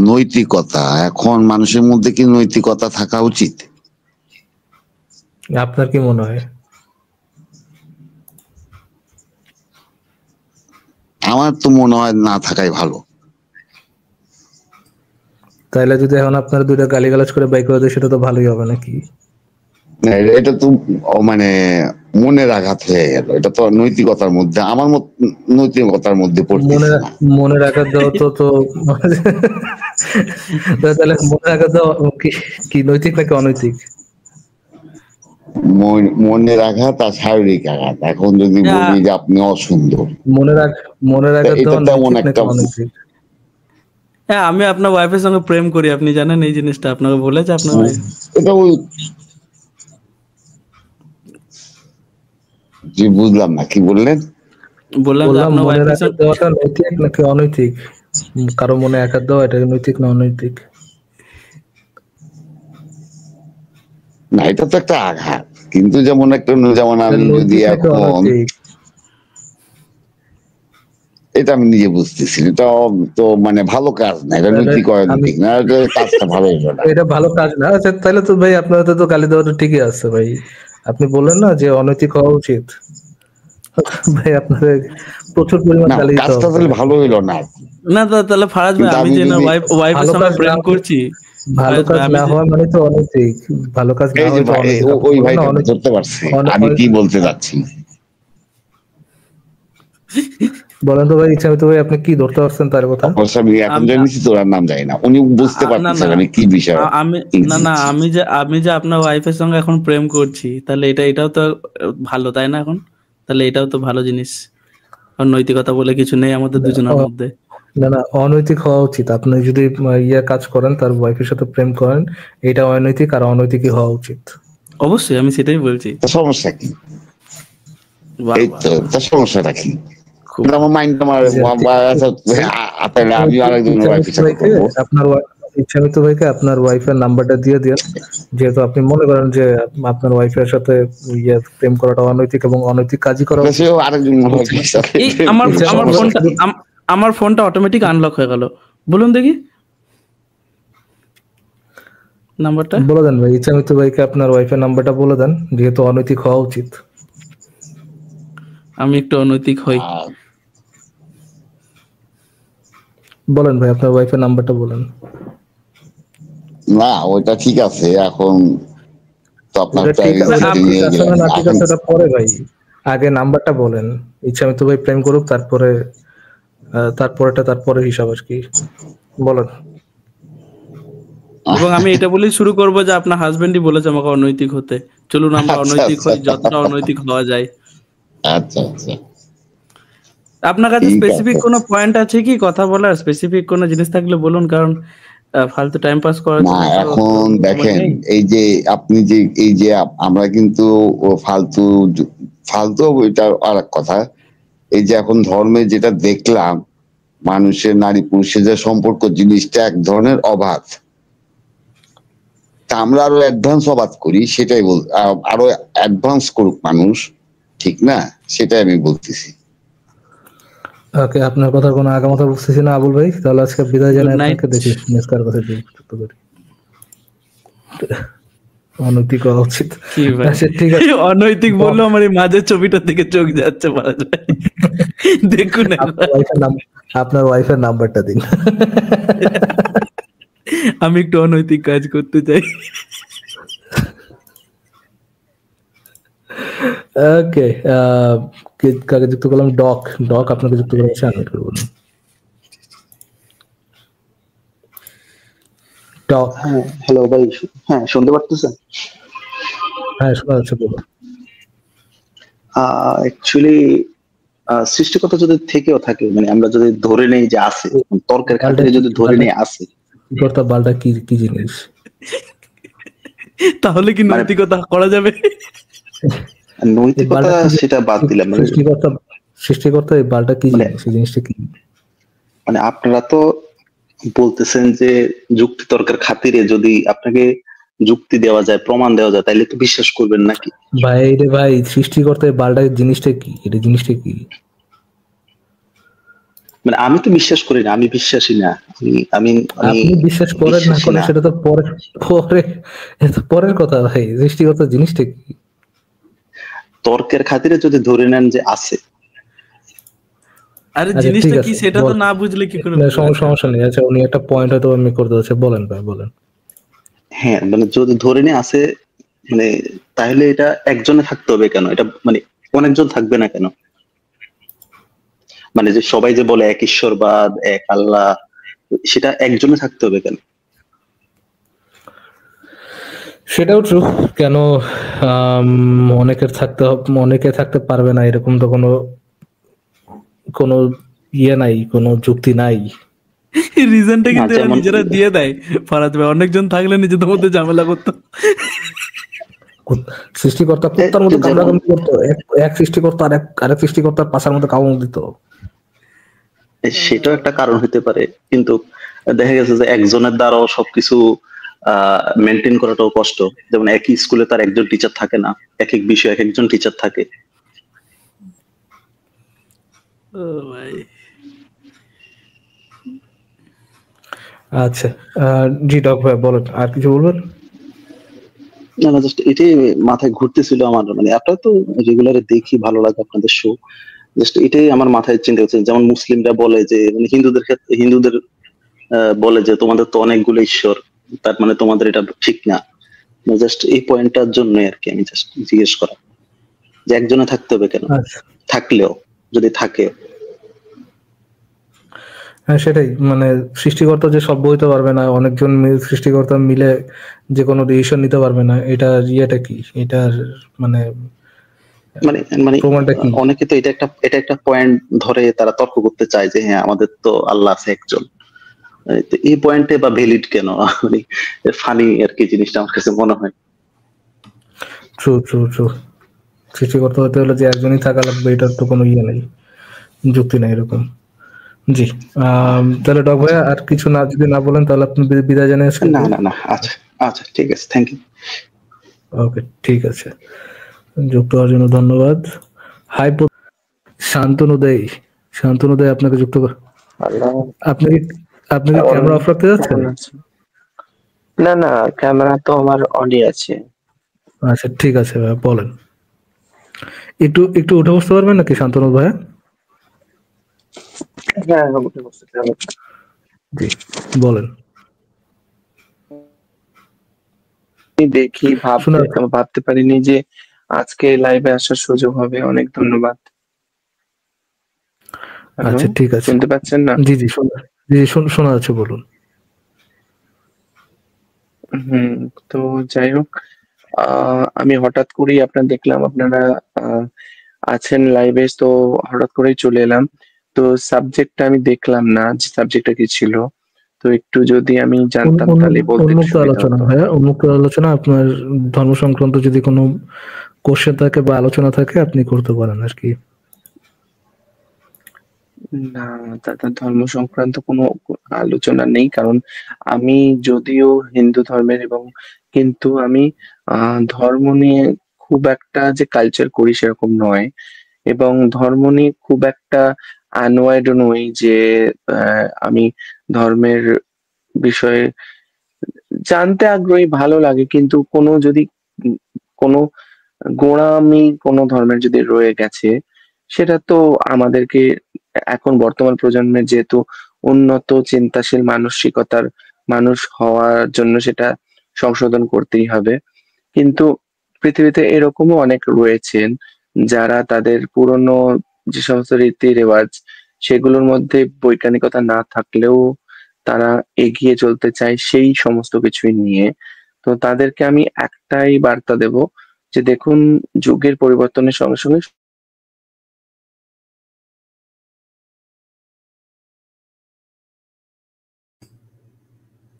নৈতিকতা এখন মানুষের মধ্যে কি নৈতিকতা থাকা উচিত? আপনার কি মনে হয়? আমার তো মনে হয় না থাকাই ভালো। তাইলে যদি এখন আপনার দুইটা গালিগালাজ করে বাইক করে দেয়, সেটা তো ভালোই হবে নাকি? এটা তো মানে মনের আঘাত হয়ে গেল, এটা তো নৈতিকতার মধ্যে, আমার নৈতিকতার মধ্যে পড়তেছে না। মনের আঘাত দেওয়া তো তাহলে মনের আঘাত দেওয়া কি নৈতিক নাকি অনৈতিক? মনের আঘাত আর শারীরিক আঘাত, এখন যদি বলি যে আপনি অসুন্দর, মনের আঘাত দেওয়া তেমন নৈতিক নাকি একটা অনৈতিক? হ্যাঁ, আমি আপনার ওয়াইফের সঙ্গে প্রেম করি, আপনি জানেন এই জিনিসটা, আপনাকে বলেছে আপনার wife? এটা ওই জি, বুঝলাম না কি বললেন। বললাম যে আপনার মনের ওয়াইফের আঘাত সঙ্গে দেওয়াটা নৈতিক নাকি অনৈতিক? কারো মনে আঘাত দেওয়া, এটা নৈতিক না অনৈতিক? না, এটা তো একটা আঘাত, কিন্তু যেমন আমি যদি এখন এটা আমি নিজে বুঝতেছি, এটা তো মানে ভালো কাজ না, এটা নৈতিক অনৈতিক না, কাজটা ভালো হলো না। এটা ভালো কাজ না। আচ্ছা তাহলে তো ভাই আপনার তো গালি দেওয়াটা ঠিকই আছে ভাই। আপনি বললেন না যে অনৈতিক হওয়া উচিত, ভাই আপনার প্রচুর পরিমাণ গালি দিতে কাজটা তাহলে ভালো হইলো না। না তাহলে ফারাজ ভাই, আমি যে না ওয়াইফের সঙ্গে প্রেম করছি, ভালো কাজ না হওয়া মানে তো অনৈতিক, ভালো কাজ না হওয়া তো অনৈতিক। ওই ভাইটা ধরতে পারছি আমি কি বলতে যাচ্ছি। বলেন তো ভাই, ইচ্ছামিত ভাই, আপনি কি ধরতে পারছেন তার কথা? আমি এখন জানিছি, তোর নাম জানি না, উনি বুঝতে পারতেছেন আমি কি বিষয়। আমি যে আপনার ওয়াইফের সঙ্গে এখন প্রেম করছি, তাহলে এটাও তো ভালো, তাই না? এখন তাহলে এটাও তো ভালো জিনিস, আর নৈতিকতা বলে কিছু নেই আমাদের দুজনের মধ্যে। না অনৈতিক হওয়া উচিত। আপনি যদি কাজ করেন, তার ওয়াইফের সাথে প্রেম করেন, এটা অনৈতিক, আর অনৈতিকই হওয়া উচিত। অবশ্যই, আমি সেটাই বলছি। সমস্যা কি? এই তো তার সমস্যাটা কি? আমার মাইন্ড আমি আরেকজনের ওয়াইফের সাথে করবো। আপনার ইচ্ছামিত ভাইকে আপনার ওয়াইফের নাম্বারটা দিয়ে দিন, যেহেতু আপনি মনে করেন যে আপনার ওয়াইফের সাথে প্রেম করাটা অনৈতিক এবং অনৈতিক কাজই করা উচিত। আমার ফোনটা অটোমেটিক আনলক হয়ে গেল, বলুন দেখি নাম্বারটা বলে দেন ভাই। ইচ্ছামিত ভাইকে আপনার ওয়াইফের নাম্বারটা বলে দেন, যেহেতু অনৈতিক হওয়া উচিত। আমি একটু অনৈতিক হই। বলেন ভাই, আপনার ওয়াইফের নাম্বারটা বলেন। না ওইটা ঠিক আছে, এখন তো আপনার পরে ভাই, আগে নাম্বারটা বলেন। ইচ্ছামিত ভাই প্রেম করুক, তারপরে হিসাব আর কি। বলেন। এবং আমি এটা বলেই শুরু করবো যে আপনার হাজবেন্ডই বলেছে আমাকে অনৈতিক হতে, চলুন আমরা অনৈতিক হই, যতটা অনৈতিক হওয়া যায়। আচ্ছা আচ্ছা, আপনার কাছে স্পেসিফিক কোনো পয়েন্ট আছে কি কথা বলার? স্পেসিফিক কোনো জিনিস থাকলে বলুন, কারণ ফালতু টাইম পাস করার না জন্য তো এখন সময় দেখেন, নেই। এই যে আপনি যে এই যে আমরা কিন্তু ফালতু ফালতু এটা আর এক কথা। এই যে এখন ধর্মে যেটা দেখলাম, মানুষের নারী পুরুষের যে সম্পর্ক জিনিসটা এক ধরনের অবাধ। তা আমরা আরো অ্যাডভান্স অবাধ করি, সেটাই আরো অ্যাডভান্স করুক মানুষ, ঠিক না? সেটাই আমি বলতেছি। ওকে, আপনার কথা কোনো আগামাথা বুঝতেছি না আবুল ভাই, তাহলে আজকে বিদায় গুড জানাই নাইট। আপনাকে। দেখি নেক্সট কার কথা যুক্ত করি, অনৈতিক হওয়া উচিত। কি ভাই আচ্ছা ঠিক আছে, অনৈতিক বললো, আমার এই মাঝের ছবিটার দিকে চোখ যাচ্ছে ফারাজ ভাই। দেখুন আপনার ওয়াইফের নাম, আপনার ওয়াইফের নাম্বারটা দিন। আমি একটু অনৈতিক কাজ করতে চাই। ওকে, কাকে যুক্ত করলাম? ডক। ডক আপনাকে যুক্ত করলাম, আনমিউট করে বলুন। ডক। হ্যাঁ হ্যালো ভাই, হ্যাঁ শুনতে পারতেছেন? হ্যাঁ শোনা যাচ্ছে, বলুন। অ্যাকচুয়ালি সৃষ্টিকর্তা যদি থেকেও থাকে, মানে আমরা যদি ধরে নেই যে আছে, তর্কের খাতিরে যদি ধরে নেই আছে, সৃষ্টিকর্তা বালটা কি কি জিনিস? তাহলে কি মানে নৈতিকতা করা যাবে? নৈতিকতা সেটা বাদ দিলাম, মানে সৃষ্টিকর্তা এই বালটা কি মানে জিনিস, এই জিনিসটা কি? মানে আপনারা তো বলতেছেন যে যুক্তি তর্কের খাতিরে যদি আপনাকে যুক্তি দেওয়া যায়, প্রমাণ দেওয়া যায়, তাইলে তো বিশ্বাস করবেন নাকি? ভাই রে ভাই, সৃষ্টিকর্তা এই বালটা জিনিসটা কি, এটা জিনিসটা কি? মানে আমি তো বিশ্বাস করি না, আমি বিশ্বাসী না, আমি আমি আমি আপনি বিশ্বাস করেন না বিশ্বাসী করেন না। সেটা তো পরে পরে এটা পরের কথা ভাই। সৃষ্টিকর্তা জিনিসটা কি? তর্কের খাতিরে যদি ধরে নেন যে আছে, আরে আচ্ছা জিনিসটা ঠিক কি আছে, সেটা তো না বুঝলে কি করে না, বুঝবেন? সমস্যা নেই। আচ্ছা উনি একটা পয়েন্ট হয়তো আমি করতে যাচ্ছে, বলেন ভাই বলেন। হ্যাঁ মানে যদি ধরে নিয়ে আসে, মানে তাহলে এটা একজনে থাকতে হবে কেন? এটা মানে অনেকজন থাকবে না কেন? মানে যে সবাই যে বলে এক ঈশ্বরবাদ, এক আল্লাহ, সেটা একজনে থাকতে হবে কেন? সেটাও ট্রু। কেন অনেকের থাকতে অনেকে থাকতে পারবে না, এরকম তো কোনো কোনো ইয়ে নাই, কোনো যুক্তি নাই। রিজনটা না কিন্তু এরা যেমন নিজেরা দিয়ে দেয় ফারাজ ভাই। অনেকজন থাকলে নিজেদের মধ্যে ঝামেলা করতো। সৃষ্টিকর্তা কুত্তার মতো যেমন কামড়াকামড়ি করতো, এক সৃষ্টিকর্তা আরেক সৃষ্টিকর্তার পাশার মধ্যে কামড় দিত। সেটাও একটা কারণ হতে পারে, কিন্তু দেখা গেছে যে একজনের দ্বারাও সবকিছু মেনটেন করাটাও কষ্ট। যেমন একই স্কুলে তার একজন টিচার থাকে না, এক এক বিষয়ে এক একজন টিচার থাকে। ও ভাই, আচ্ছা জি ডক ভাই বলেন, আর কিছু বলবেন? না না, জাস্ট এটাই মাথায় ঘুরতেছিল আমার। মানে আপনারা তো রেগুলারে দেখি, ভালো লাগে আপনাদের শো। জাস্ট এটাই আমার মাথায় চিন্তা হচ্ছে, যেমন মুসলিমরা বলে যে, মানে হিন্দুদের ক্ষেত্রে হিন্দুদের বলে যে তোমাদের তো অনেকগুলো ঈশ্বর, তার মানে তোমাদের এটা ঠিক না। জাস্ট এই পয়েন্টটার জন্য আর কি আমি জাস্ট জিজ্ঞেস করা, যে একজনে থাকতে হবে কেন? আচ্ছা থাকলেও যদি থাকে, হ্যাঁ সেটাই, মানে সৃষ্টিকর্তা যে সব বইতে পারবে না, অনেকজন সৃষ্টিকর্তা মিলে যে কোনো ডিসিশন নিতে পারবে না, এটার ইয়েটা কি, এটার মানে মানে মানে প্রমাণটা কি? অনেকে তো এটা একটা পয়েন্ট ধরে তারা তর্ক করতে চায় যে হ্যাঁ আমাদের তো আল্লাহ আছে একজন। তো এই পয়েন্টে বা ভ্যালিড কেন? মানে ফানি আর কি জিনিসটা আমার কাছে মনে হয়। True true true. সৃষ্টিকর্তা হতে হলে যে একজনই থাকা লাগবে, এটার তো কোনো ইয়ে নেই, যুক্তি নাই এরকম। জি তাহলে ডক ভাইয়া আর কিছু না যদি না বলেন, তাহলে আপনি বিদায় জানিয়ে আজকে। না না না, আচ্ছা আচ্ছা ঠিক আছে, থ্যাংক ইউ। ওকে ঠিক আছে, যুক্ত হওয়ার জন্য ধন্যবাদ। হাই শান্তনুদয়, শান্তনুদয় আপনাকে যুক্ত হ্যালো, আপনি আপনি কি ক্যামেরা অফ রাখতে যাচ্ছেন? কেমন আছেন? না না, ক্যামেরা তো আমার অনই আছে। আচ্ছা ঠিক আছে ভাইয়া বলেন। একটু একটু উঠে বসতে পারবেন নাকি শান্তনু ভাইয়া? হ্যাঁ, উঠে বসতে হবে। জি বলেন। আমি দেখি শোনা ভাবতে পারিনি যে আজকে লাইভে আসার সুযোগ হবে। অনেক ধন্যবাদ। হ্যালো, আচ্ছা ঠিক আছে, শুনতে পাচ্ছেন না? জি জি শোনা যাচ্ছে, বলুন। হুম, তো যাই হোক, আমি হঠাৎ করেই দেখলাম আপনারা আছেন লাইভে, তো হঠাৎ করেই চলে এলাম। তো সাবজেক্টটা আমি দেখলাম না যে সাবজেক্টটা কি ছিল। তো একটু যদি আমি জানতাম তাহলে বলতে একটু উন্মুক্ত সুবিধা আলোচনা হতো। ভাইয়া, উন্মুক্ত আলোচনা। আপনার ধর্ম সংক্রান্ত যদি কোনো কোশ্চেন থাকে বা আলোচনা থাকে আপনি করতে পারেন আর কি। না দাদা, ধর্ম সংক্রান্ত কোনো আলোচনা নেই, কারণ আমি যদিও হিন্দু ধর্মের, এবং কিন্তু আমি ধর্ম নিয়ে খুব একটা যে কালচার করি সেরকম নয়, এবং ধর্ম নিয়ে খুব একটা আনওয়ার্ড নই যে আমি ধর্মের বিষয়ে জানতে আগ্রহী, ভালো লাগে, কিন্তু কোনো যদি উম কোনো গোঁড়ামি কোনো ধর্মের যদি রয়ে গেছে, সেটা তো আমাদেরকে এখন বর্তমান প্রজন্মের যেহেতু উন্নত চিন্তাশীল মানসিকতার মানুষ হওয়ার জন্য সেটা সংশোধন করতেই হবে। কিন্তু পৃথিবীতে এরকমও অনেক রয়েছেন যারা তাদের পুরনো যে সমস্ত রীতি রেওয়াজ সেগুলোর মধ্যে বৈজ্ঞানিকতা না থাকলেও তারা এগিয়ে চলতে চায় সেই সমস্ত কিছুই নিয়ে। তো তাদেরকে আমি একটাই বার্তা দেব যে দেখুন, যুগের পরিবর্তনের সঙ্গে সঙ্গে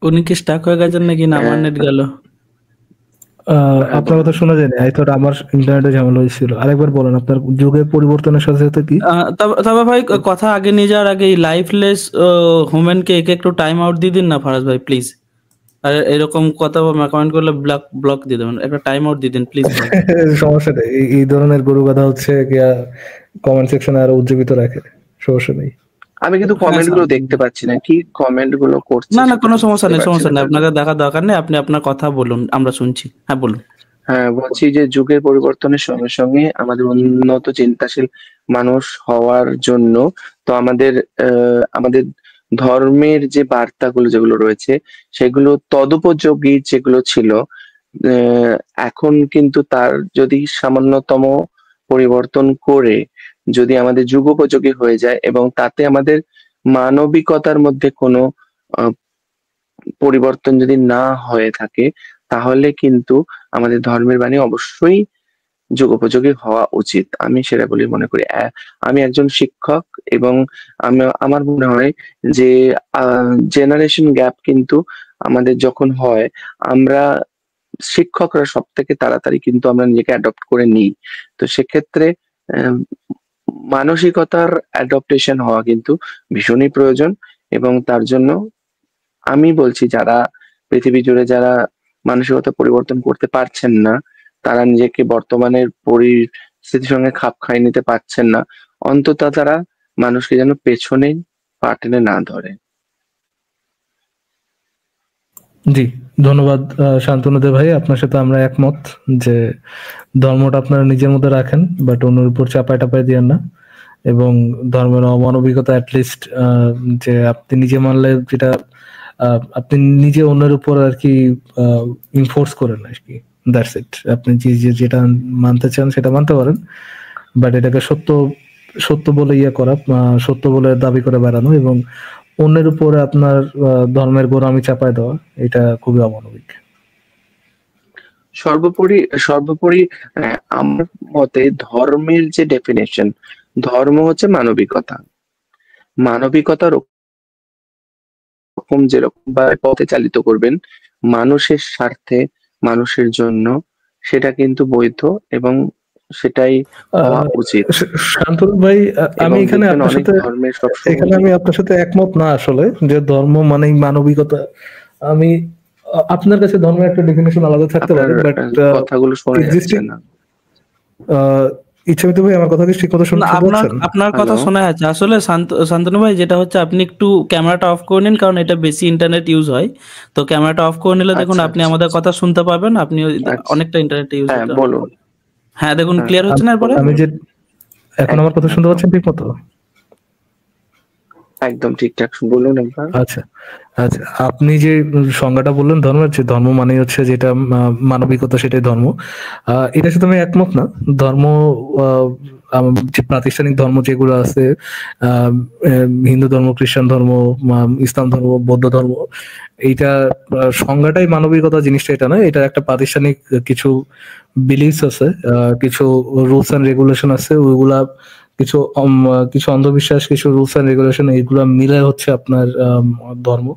উনি কি স্টাক হয়ে গেছেন নাকি, না আমার নেট গেল? আপনার কথা শোনা যায়নি, আই থট আমার ইন্টারনেটে ঝামেলা হয়েছিল। আরেকবার বলেন, আপনার যুগের পরিবর্তনের সাথে সাথে কি? তবে ভাই কথা আগে নিয়ে যাওয়ার আগে এই লাইফলেস হুম্যানকে একে একটু টাইম আউট দিয়ে দিন না ফারাজ ভাই, প্লিজ। আর এরকম কথা কমেন্ট করলে ব্লক ব্লক দিয়ে দেবেন, একটা টাইম আউট দিয়ে দিন প্লিজ ভাই। সমস্যা নেই, এই ধরনের গরু কথা হচ্ছে কমেন্ট সেকশনে আরো উজ্জীবিত রাখে, সমস্যা নেই। আমি কিন্তু হ্যাঁ কমেন্ট গুলো দেখতে পাচ্ছি না, কি কমেন্ট গুলো করছে না না, সেটা কোনো আমি সমস্যা বুঝতে নেই, পারছি সমস্যা না নেই, দাদা। আপনাকে দেখার দরকার নেই, আপনি আপনার কথা বলুন, আমরা শুনছি। হ্যাঁ বলুন। হ্যাঁ, বলছি যে যুগের পরিবর্তনের সঙ্গে সঙ্গে আমাদের উন্নত চিন্তাশীল মানুষ হওয়ার জন্য তো আমাদের ধর্মের যে বার্তাগুলো যেগুলো রয়েছে সেগুলো তদুপযোগী যেগুলো ছিল, আহ, এখন কিন্তু তার যদি সামান্যতম পরিবর্তন করে যদি আমাদের যুগোপযোগী হয়ে যায় এবং তাতে আমাদের মানবিকতার মধ্যে কোনো আহ, পরিবর্তন যদি না হয়ে থাকে, তাহলে কিন্তু আমাদের ধর্মের বাণী অবশ্যই যুগোপযোগী হওয়া উচিত। আমি সেটা বলে মনে করি। আমি একজন শিক্ষক, এবং আমার মনে হয় যে জেনারেশন গ্যাপ কিন্তু আমাদের যখন হয়, আমরা শিক্ষকরা সব থেকে তাড়াতাড়ি কিন্তু আমরা নিজেকে অ্যাডপ্ট করে নিই। তো সেক্ষেত্রে আহ, মানসিকতার অ্যাডপ্টেশন হওয়া কিন্তু ভীষণই প্রয়োজন, এবং তার জন্য আমি বলছি যারা পৃথিবী জুড়ে যারা মানসিকতা পরিবর্তন করতে পারছেন না, তারা নিজেকে বর্তমানের পরিস্থিতির সঙ্গে খাপ খাইয়ে নিতে পারছেন না, অন্তত তারা মানুষকে যেন পেছনে পা টেনে না ধরে। জি, ধন্যবাদ শান্তনুদে ভাই, আপনার সাথে আমরা একমত যে ধর্মটা আপনারা নিজের মধ্যে রাখেন, বাট অন্যের উপর চাপায় টাপায় দিয়েন না। এবং ধর্মের অমানবিকতা অ্যাটলিস্ট যে আপনি নিজে মানলে যেটা আপনি নিজে অন্যের উপর আর কি ইনফোর্স করেন আর কি, দ্যাটস ইট। আপনি যেটা মানতে চান সেটা মানতে পারেন, বাট এটাকে সত্য সত্য বলে করা, সত্য বলে দাবি করে বেড়ানো এবং অন্যের উপরে আপনার ধর্মের গোড়ামি চাপায় দেওয়া, এটা খুবই অমানবিক। সর্বোপরি সর্বোপরি আমার মতে ধর্মের যে ডেফিনেশন, ধর্ম হচ্ছে মানবিকতা। মানবিকতার রকম যেরকম ভাবে পথে চালিত করবেন মানুষের স্বার্থে, মানুষের জন্য, সেটা কিন্তু বৈধ এবং সেটাই হওয়া উচিত। শান্তনু ভাই, আমি এবং এখানে দেখবেন আপনার অনেক সাথে ধর্মের সবসময় এখানে আমি আপনার সাথে একমত না আসলে, যে ধর্ম মানেই মানবিকতা। আমি আপনার কাছে ধর্মের একটা ডেফিনেশন আলাদা থাকতে আপনার পারে, বাট কথাগুলো শোনা যাচ্ছে এক্সিস্টিং না। ইচ্ছামিত ভাই, আমার কথা কি ঠিক মতো না, শুনতে আপনার পাচ্ছেন? আপনার কথা হ্যালো, শোনা যাচ্ছে আসলে। শান্তনু ভাই, যেটা হচ্ছে আপনি একটু ক্যামেরাটা অফ করে নিন, কারণ এটা বেশি ইন্টারনেট ইউজ হয়। তো ক্যামেরাটা অফ করে নিলে দেখুন আচ্ছা আপনি আচ্ছা আমাদের কথা শুনতে পাবেন, আপনি আচ্ছা, অনেকটা ইন্টারনেট ইউজ হ্যাঁ হতে হবে। বলুন। হ্যাঁ দেখুন, হ্যাঁ, ক্লিয়ার হচ্ছে না এরপরে? আমি যে এখন আমার কথা একদম শুনতে একদম পাচ্ছেন ঠিক মতো? একদম ঠিকঠাক বলুন একবার। আচ্ছা, আচ্ছা, আপনি যে সংজ্ঞাটা বললেন ধর্মের, যে ধর্ম মানে হচ্ছে যেটা মানবিকতা, সেটাই ধর্ম। এটার সাথে আমি একমত না। ধর্ম যে প্রাতিষ্ঠানিক ধর্ম যেগুলো আছে, হিন্দু ধর্ম, খ্রিস্টান ধর্ম, ইসলাম ধর্ম, বৌদ্ধ ধর্ম, এইটা সংজ্ঞাটাই মানবিকতা জিনিসটা এটা না। এটা একটা প্রাতিষ্ঠানিক কিছু বিলিফস আছে, কিছু রুলস এন্ড রেগুলেশন আছে, ওইগুলা কিছু অন্ধবিশ্বাস, কিছু রুলস এন্ড রেগুলেশন, এইগুলো মিলে হচ্ছে আপনার ধর্ম।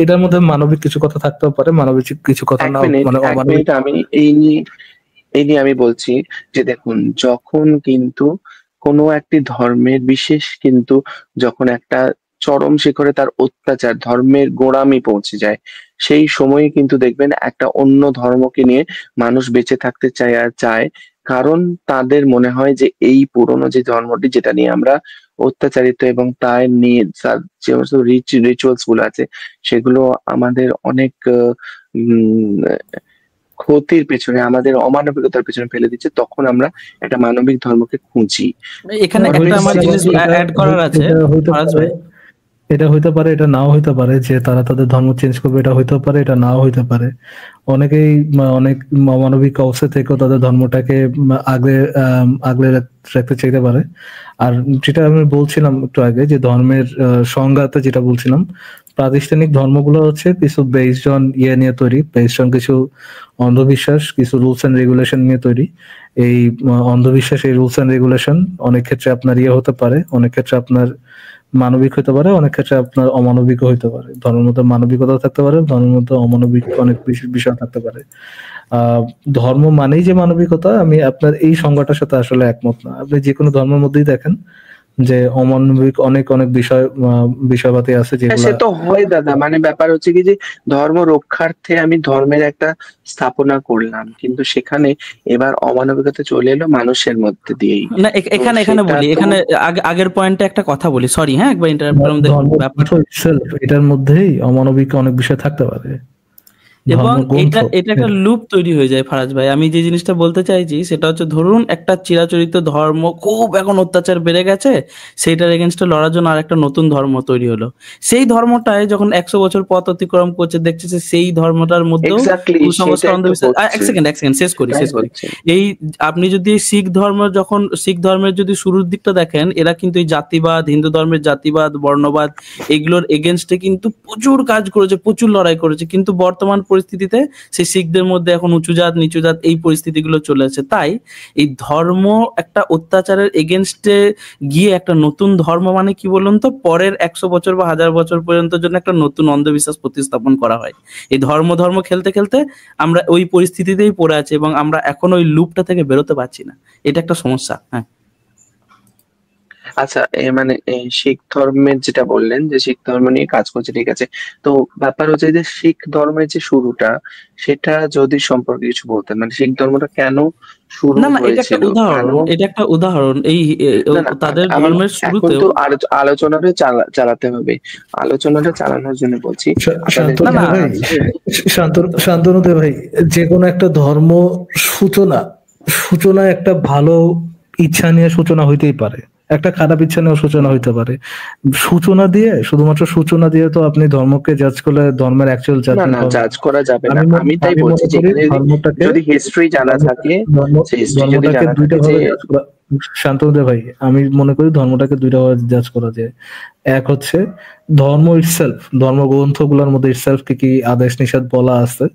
এটার মধ্যে মানবিক কিছু কথা থাকতেও পারে, মানবিক কিছু কথা এক না, মিনিট মানে এক অমানবিক। মিনিট আমি এই নিয়ে আমি বলছি যে দেখুন, যখন কিন্তু কোনো একটি ধর্মের বিশেষ কিন্তু যখন একটা চরম শিখরে তার অত্যাচার, ধর্মের গোঁড়ামি পৌঁছে যায়, সেই সময়ে কিন্তু দেখবেন একটা অন্য ধর্মকে নিয়ে মানুষ বেঁচে থাকতে চায়, কারণ তাদের মনে হয় যে এই পুরনো যে ধর্মটি যেটা নিয়ে আমরা অত্যাচারিত এবং তার নিয়ে তার যে সমস্ত রিচুয়ালস গুলো আছে সেগুলো আমাদের অনেক উম ক্ষতির পেছনে, আমাদের অমানবিকতার পেছনে ফেলে দিচ্ছে, তখন আমরা একটা মানবিক ধর্মকে খুঁজি। এখানে এটা একটা হইতে আমার পারে, জিনিস অ্যাড করার আছে এটা হইতে ফারাজ পারে, ভাই। এটা হইতে পারে, এটা নাও হইতে পারে যে তারা তাদের ধর্ম চেঞ্জ করবে, এটা হইতে পারে, এটা নাও হইতে পারে। অনেকেই অনেক অমানবিক অবস্থা থেকেও তাদের ধর্মটাকে আগলে আগলে রাখতে চাইতে পারে। আর যেটা আমি বলছিলাম একটু আগে, যে ধর্মের সংজ্ঞাতে যেটা বলছিলাম, প্রাতিষ্ঠানিক ধর্মগুলো হচ্ছে কিছু বেসড অন নিয়ে তৈরি, বেসড অন কিছু অন্ধবিশ্বাস, কিছু রুলস এন্ড রেগুলেশন নিয়ে তৈরি। এই অন্ধবিশ্বাস, এই রুলস এন্ড রেগুলেশন অনেক ক্ষেত্রে আপনার হতে পারে, অনেক ক্ষেত্রে আপনার মানবিক হতে পারে, অনেক ক্ষেত্রে আপনার অমানবিকও হতে পারে। ধর্মের মধ্যে মানবিকতাও থাকতে পারে, ধর্মের মধ্যে অমানবিক অনেক বিষয় থাকতে পারে। আহ ধর্ম মানেই যে মানবিকতা, আমি আপনার এই সংজ্ঞাটার সাথে আসলে একমত না। আপনি যে কোনো ধর্মের মধ্যেই দেখেন যে অমানবিক অনেক অনেক বিষয়পাতি আছে হ্যাঁ, যেগুলা। সে তো হয় দাদা, মানে ব্যাপার হচ্ছে কি যে ধর্ম রক্ষার্থে আমি ধর্মের একটা স্থাপনা করলাম, কিন্তু সেখানে এবার অমানবিকতা চলে এলো মানুষের মধ্যে দিয়েই। না তো এখানে এখানে সেটা বলি, তো এখানে আগের পয়েন্টে একটা কথা বলি, সরি হ্যাঁ একবার ইন্টারাপ্ট করলাম, দেখুন ধর্ম ব্যাপার। itself, এটার মধ্যেই অমানবিক অনেক বিষয় থাকতে পারে। এবং ধর্মগ্রন্থ এটা এটা একটা লুপ তৈরি হয়ে যায় ফারাজ ভাই। আমি যে জিনিসটা বলতে চাইছি সেটা হচ্ছে, ধরুন একটা চিরাচরিত ধর্ম খুব এখন অত্যাচার বেড়ে গেছে, সেইটার এগেনস্টে লড়ার জন্য আর একটা নতুন ধর্ম তৈরি হলো। সেই ধর্মটায় যখন 100 বছর পথ অতিক্রম করছে, দেখছে যে সেই ধর্মটার মধ্যেও এক্স্যাক্টলি কুসংস্কার, সেটাই তো অন্ধবিশ্বাস। এক হচ্ছে, সেকেন্ড শেষ করি সেটাই শেষ করি। হচ্ছে। এই আপনি যদি শিখ ধর্ম, যখন শিখ ধর্মের যদি শুরুর দিকটা দেখেন, এরা কিন্তু এই জাতিবাদ, হিন্দু ধর্মের জাতিবাদ, বর্ণবাদ, এগুলোর এগেনস্টে কিন্তু প্রচুর কাজ করেছে, প্রচুর লড়াই করেছে। কিন্তু বর্তমান পরিস্থিতিতে সেই শিখদের মধ্যে এখন উঁচু জাত নিচু জাত এই পরিস্থিতিগুলো চলে আসছে। তাই এই ধর্ম একটা অত্যাচারের এগেনস্টে গিয়ে একটা নতুন ধর্ম, মানে কি বলুন তো, পরের 100 বছর বা 1000 বছর পর্যন্ত জন্য একটা নতুন অন্ধবিশ্বাস প্রতিস্থাপন করা হয়। এই ধর্ম ধর্ম খেলতে খেলতে আমরা ওই পরিস্থিতিতেই পড়ে আছি এবং আমরা এখন ওই লুপটা থেকে বেরোতে পারছি না। এটা একটা সমস্যা। হ্যাঁ, আচ্ছা, মানে এই শিখ ধর্মের যেটা বললেন যে শিখ ধর্ম নিয়ে কাজ করছে, ঠিক আছে। তো ব্যাপার হচ্ছে যে শিখ ধর্মের যে শুরুটা, সেটা যদি সম্পর্কে কিছু বলতেন, মানে শিখ ধর্মটা কেন শুরু না না, এটা একটা হয়েছিল, কেন? উদাহরণ, এটা একটা উদাহরণ। এই না না, তাদের আমি ধর্মের এখন শুরুতেও। তো আলোচনাটা চালাতে হবে, আলোচনাটা চালানোর জন্য বলছি না আপনাদেরকে। না, শান্তনু ভাই, শান্তনু ভাই, যে কোনো একটা ধর্ম সূচনা সূচনা একটা ভালো ইচ্ছা নিয়ে সূচনা হইতেই পারে, একটা খারাপ ইচ্ছা নিয়েও সূচনা হইতে পারে। সূচনা দিয়ে, শুধুমাত্র সূচনা দিয়ে তো আপনি ধর্মকে জাজ করলে ধর্মের অ্যাকচুয়াল না জাজমেন্ট না, হবে জাজ না। করা যাবে না, আমি তাই আমি বলছি মনে যে করি এখানে ধর্মটাকে যদি হিস্ট্রি জানা থাকে, সেই হিস্ট্রি যদি ধর্মটাকে জানা দুইটা থাকে যে ভাবে জাজ করা। শান্তনু ভাই, আমি মনে করি ধর্মটাকে দুইটা ভাবে জাজ করা যায়। এক হচ্ছে ধর্ম ইটসেলফ, ধর্মগ্রন্থগুলোর মধ্যে ইটসেলফ কি কি আদেশ নিষেধ বলা আছে,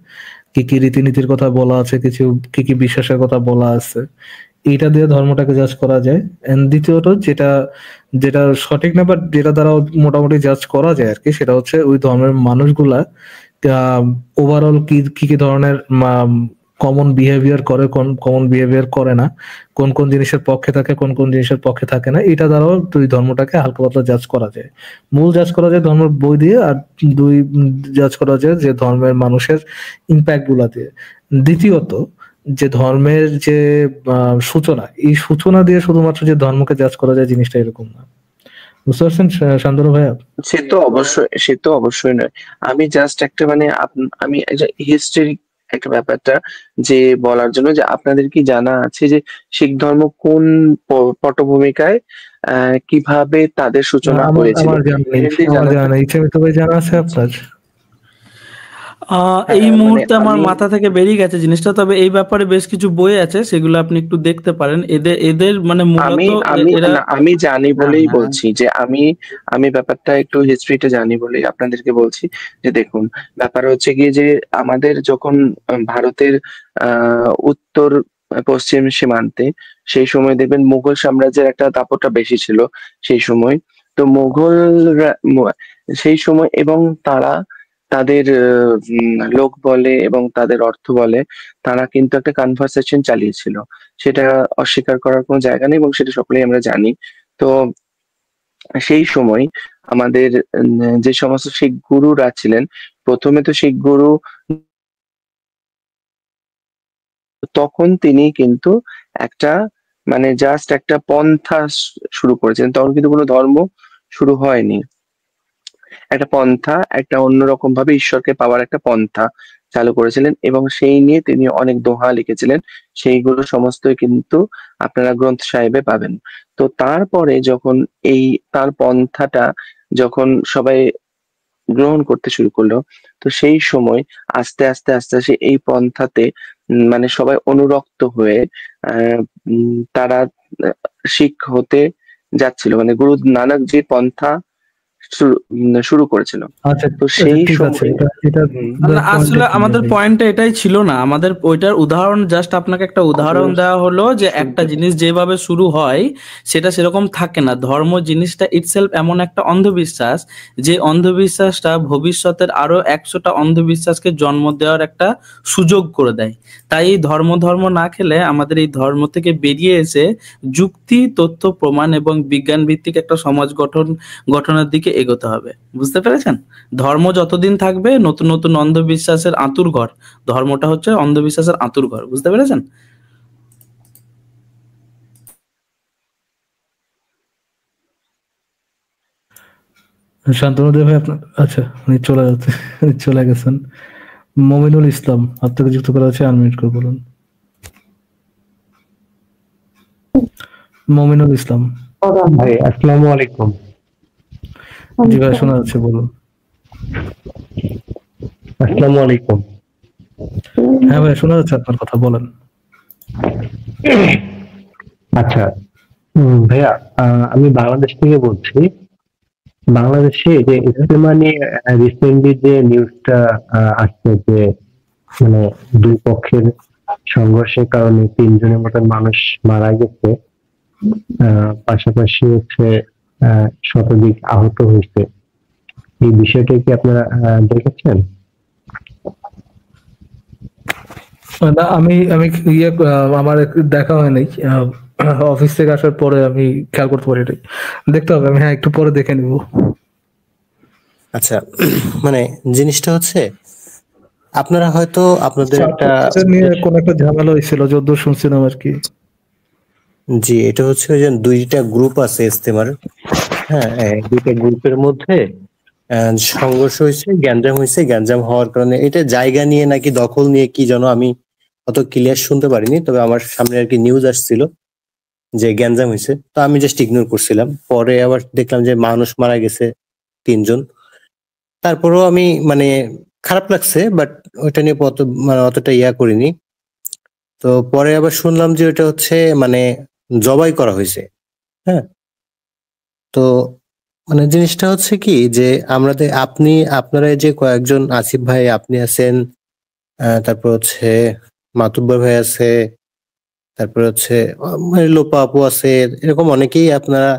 কি কি রীতিনীতির কথা বলা আছে, কিছু কি কি বিশ্বাসের কথা বলা আছে, এইটা দিয়ে ধর্মটাকে জাজ করা যায়। এন্ড দ্বিতীয়ত, যেটা যেটা সঠিক না, বাট যেটা দ্বারা মোটামুটি জাজ করা যায় আর কি, সেটা হচ্ছে ওই ধর্মের মানুষগুলা ওভারঅল কি কি কি ধরনের কমন বিহেভিয়ার করে, কোন কমন বিহেভিয়ার করে না, কোন কোন জিনিসের পক্ষে থাকে, কোন কোন জিনিসের পক্ষে থাকে না, এটা দ্বারাও দুই ধর্মটাকে হালকা পাতলা জাজ করা যায়। মূল জাজ করা যায় ধর্মের বই দিয়ে, আর দুই জাজ করা যায় যে ধর্মের মানুষের ইম্প্যাক্ট গুলা দিয়ে। দ্বিতীয়ত, যে ধর্মের যে সূচনা, এই সূচনা দিয়ে শুধুমাত্র যে ধর্মকে জাজ করা যায় জিনিসটা এরকম না। বুঝতে পারছেন শান্তনু ভাইয়া? সে তো অবশ্যই নয়। আমি জাস্ট একটা মানে আমি হিস্ট্রি একটা ব্যাপারটা যে বলার জন্য, যে আপনাদের কি জানা আছে যে শিখ ধর্ম কোন পটভূমিকায় কিভাবে তাদের না, সূচনা আমার হয়েছিল? আমার জানা নেই, যদি আমার জানা জানা থাকে, নেই। ইচ্ছে তো ভাই জানা আছে আচ্ছা, আপনার? এই মানে মুহূর্তে আমার আমি মাথা থেকে বেরিয়ে গেছে জিনিসটা, তবে এই ব্যাপারে বেশ কিছু বই আছে, সেগুলো আপনি একটু দেখতে পারেন। এদের এদের মানে আমি মূলত আমি এরা। না, আমি জানি হ্যাঁ বলেই হ্যাঁ, বলছি যে আমি ব্যাপারটা একটু হিস্ট্রিটা জানি বলেই আপনাদেরকে বলছি যে দেখুন, ব্যাপার হচ্ছে গিয়ে যে আমাদের যখন ভারতের উত্তর পশ্চিম সীমান্তে, সেই সময় দেখবেন মুঘল সাম্রাজ্যের একটা দাপটটা বেশি ছিল সেই সময়। তো মুঘলরা সেই সময়, এবং তারা তাদের লোক বলে এবং তাদের অর্থ বলে, তারা কিন্তু একটা কনভারসেশন চালিয়েছিল, সেটা অস্বীকার করার কোনো জায়গা নেই এবং সেটা সকলেই আমরা জানি। তো সেই সময় আমাদের যে সমস্ত শিখ গুরুরা ছিলেন, প্রথমে তো শিখ গুরু, তখন তিনি কিন্তু একটা মানে জাস্ট একটা পন্থা শুরু করেছেন, তখন কিন্তু কোনো ধর্ম শুরু হয়নি। একটা পন্থা, একটা অন্যরকম ভাবে ঈশ্বরকে পাওয়ার একটা পন্থা চালু করেছিলেন এবং সেই নিয়ে তিনি অনেক দোহা লিখেছিলেন, সেইগুলো সমস্তই কিন্তু আপনারা গ্রন্থ সাহেবে পাবেন। তো তারপরে যখন এই তার পন্থাটা যখন সবাই গ্রহণ করতে শুরু করলো, তো সেই সময় আস্তে আস্তে আস্তে আস্তে এই পন্থাতে মানে সবাই অনুরক্ত হয়ে তারা শিখ হতে যাচ্ছিল, মানে গুরু নানক যে পন্থা শুরু করেছিল। আচ্ছা তো আচ্ছা, সেই ঠিক আছে, সময় এটা না, আসলে আমাদের পয়েন্টটা এটাই ছিল না, আমাদের ওইটার উদাহরণ, জাস্ট আপনাকে একটা উদাহরণ দেওয়া হলো যে একটা জিনিস যেভাবে শুরু হয় সেটা সেরকম থাকে না। ধর্ম জিনিসটা ইটসেলফ এমন একটা অন্ধবিশ্বাস, যে অন্ধবিশ্বাসটা ভবিষ্যতের আরো 100টা অন্ধবিশ্বাসকে জন্ম দেওয়ার একটা সুযোগ করে দেয়। তাই এই ধর্ম ধর্ম না খেলে আমাদের এই ধর্ম থেকে বেরিয়ে এসে যুক্তি, তথ্য, প্রমাণ এবং বিজ্ঞান ভিত্তিক একটা সমাজ গঠনের দিকে এগোতে হবে। বুঝতে পেরেছেন? ধর্ম যতদিন থাকবে নতুন নতুন অন্ধবিশ্বাসের আঁতুর ঘর, ধর্মটা হচ্ছে অন্ধবিশ্বাসের আঁতুর ঘর। বুঝতে পেরেছেন? শান্তনু দেব ভাই আপনার, আচ্ছা উনি চলে গেছেন। মমিনুল ইসলাম, আপনাকে যুক্ত করা আছে, আনমিউট করে বলুন। মমিনুল ইসলাম। ভাই আসসালামু আলাইকুম। জি ভাই, শোনা যাচ্ছে, বলুন। আসসালামু আলাইকুম। হ্যাঁ ভাই, শোনা যাচ্ছে আপনার কথা, বলেন। আচ্ছা ভাইয়া, আমি বাংলাদেশ থেকে বলছি। বাংলাদেশে যে ইজতেমা নিয়ে রিসেন্টলি যে নিউজটা আসছে, যে মানে দুই পক্ষের সংঘর্ষের কারণে 3 জনের মতন মানুষ মারা গেছে, পাশাপাশি হচ্ছে শতাধিক আহত হয়েছে, এই বিষয়টা কি আপনারা দেখেছেন? না, আমি আমি আমার দেখা হয় নাই, অফিস থেকে আসার পরে আমি খেয়াল করতে পারি নাই, দেখতে হবে, আমি একটু পরে দেখে নিব। আচ্ছা, মানে জিনিসটা হচ্ছে আপনারা হয়তো আপনাদের একটা নিয়ে কোন একটা ঝামেলা হয়েছিল যতদূর শুনছিলাম আর কি। জি, এটা হচ্ছে ওই যে 2টা গ্রুপ আছে ইজতেমার। হ্যাঁ, 2টা গ্রুপের মধ্যে সংঘর্ষ হয়েছে, গ্যাঞ্জাম হয়েছে। গ্যাঞ্জাম হওয়ার কারণে এটা জায়গা নিয়ে নাকি দখল নিয়ে কি যেন, আমি অত ক্লিয়ার শুনতে পারিনি, তবে আমার সামনে আর কি নিউজ আসছিল যে গ্যাঞ্জাম হয়েছে, তো আমি জাস্ট ইগনোর করছিলাম। পরে আবার দেখলাম যে মানুষ মারা গেছে 3 জন। তারপরেও আমি মানে খারাপ লাগছে, বাট ওইটা নিয়ে অতটা করিনি। তো পরে আবার শুনলাম যে ওটা হচ্ছে মানে জবাই করা হয়েছে। হ্যাঁ, তো মানে জিনিসটা হচ্ছে কি যে আপনারা যে কয়েকজন, আসিফ ভাই আপনি আছেন, তারপর হচ্ছে মাতুব্বর ভাই আছে, তারপর হচ্ছে মানে লোপা আপু আছে, এরকম অনেকেই আপনারা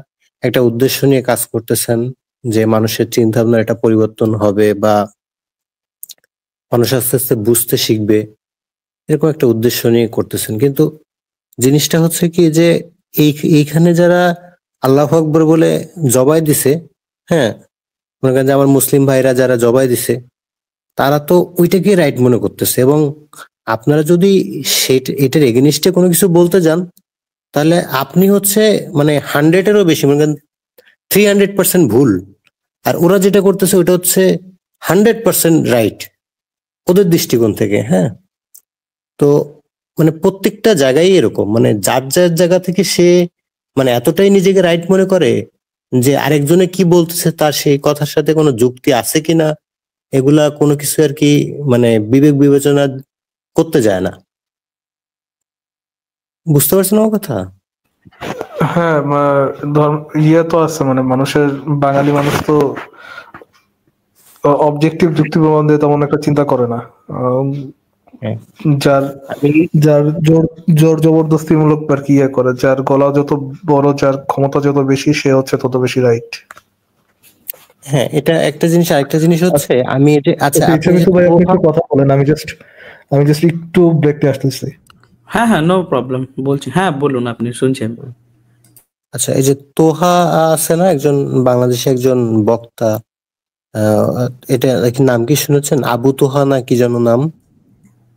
একটা উদ্দেশ্য নিয়ে কাজ করতেছেন যে মানুষের চিন্তা ভাবনার একটা পরিবর্তন হবে বা মানুষ আস্তে আস্তে বুঝতে শিখবে, এরকম একটা উদ্দেশ্য নিয়ে করতেছেন। কিন্তু জিনিসটা হচ্ছে কি যে এইখানে যারা আল্লাহু আকবার বলে জবাই দিছে, হ্যাঁ, মনে করেন যে আমার মুসলিম ভাইরা যারা জবাই দিছে, তারা তো ওইটাকে রাইট মনে করতেছে, এবং আপনারা যদি এটার এগেনিস্টে কোনো কিছু বলতে যান, তাহলে আপনি হচ্ছে মানে 100-এরও বেশি, মনে করেন 300% ভুল, আর ওরা যেটা করতেছে ওটা হচ্ছে 100% রাইট ওদের দৃষ্টিকোণ থেকে। হ্যাঁ, তো মানে প্রত্যেকটা জায়গায় এরকম, মানে যার যার জায়গা থেকে সে মানে এতটাই নিজেকে রাইট মনে করে যে আরেকজনে কি বলতেছে তার সেই কথার সাথে কোনো যুক্তি আছে কিনা, এগুলা কোনো কিছু আর কি মানে বিবেক বিবেচনা করতে যায় না। বুঝতে পারছেন আমার কথা? হ্যাঁ, তো আছে, মানে মানুষের, বাঙালি মানুষ তো অবজেক্টিভ যুক্তি প্রমাণ দিয়ে তেমন একটা চিন্তা করে না। হ্যাঁ, যার আমি যার জোর জবরদস্তিমূলক আর কি ইয়ে করে, যার গলা যত বড়, যার ক্ষমতা যত বেশি, সে হচ্ছে তত বেশি রাইট। হ্যাঁ, এটা একটা জিনিস। আরেকটা জিনিস হচ্ছে আমি এটা, আচ্ছা আপনি যে তো ভাই আপনি তোহা, একটু কথা বলেন, আমি জাস্ট একটু ব্রেকতে আসতেছি। হ্যাঁ হ্যাঁ, নো প্রবলেম, বলছি। হ্যাঁ বলুন, আপনি শুনছেন। আচ্ছা এই যে তোহা আছে না, একজন বাংলাদেশি একজন বক্তা, এটা কি নাম কি শুনেছেন? আবু তোহা না কি যেন নাম,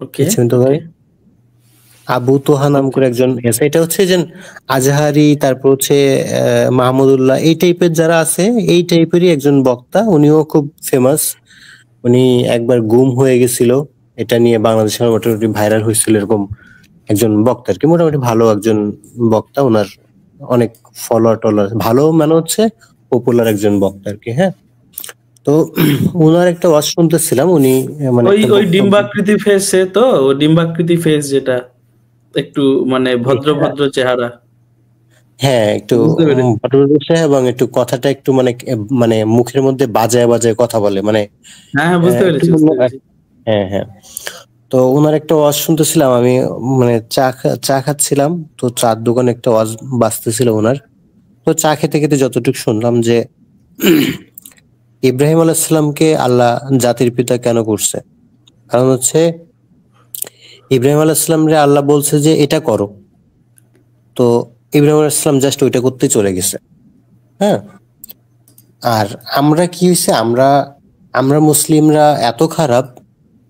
ওকে চিন্তা ভাই? আবু তোহা নাম করে একজন আছে। এটা হচ্ছে যে আজহারি, তারপর হচ্ছে মাহমুদুল্লাহ, এই টাইপের যারা আছে, এই টাইপেরই একজন বক্তা। উনিও খুব ফেমাস। উনি একবার গুম হয়ে গেছিল, এটা নিয়ে বাংলাদেশে মোটামুটি ভাইরাল হয়েছিল। এরকম একজন বক্তা আর কি, মোটামুটি ভালো একজন বক্তা। ওনার অনেক ফলোয়ার টলার ভালো, মানে হচ্ছে পপুলার একজন বক্তা আর কি। হ্যাঁ, তো ওনার একটা ওয়াজ শুনতেছিলাম। উনি মানে ওই একটা ওই বক্তব্য, ডিম্বাকৃতি ফেস, সে তো ও ডিম্বাকৃতি ফেস, যেটা একটু মানে ভদ্র ভদ্র চেহারা। হ্যাঁ একটু বুঝতে পেরেছি। বটবসে, এবং একটু কথাটা একটু মানে মানে মুখের মধ্যে বাজায় বাজায় কথা বলে, মানে হ্যাঁ হ্যাঁ, বুঝতে একটু পেরেছি বুঝতে পেরেছি। হ্যাঁ হ্যাঁ। তো ওনার একটা ওয়াজ শুনতেছিলাম আমি, মানে চা খাচ্ছিলাম, তো চার দোকানে একটা ওয়াজ বাজতেছিল ওনার। তো চা খেতে খেতে যতটুকু শুনলাম যে ইব্রাহিম আলাইহিসসালামকে আল্লাহ জাতির পিতা কেন করছে, কারণ হচ্ছে ইব্রাহিম আলাইহিসসালাম রে আল্লাহ বলছে যে এটা করো, তো ইব্রাহিম আলাইহিসসালাম জাস্ট ওইটা করতে চলে গেছে। হ্যাঁ, আর আমরা কি হয়েছে, আমরা মুসলিমরা এত খারাপ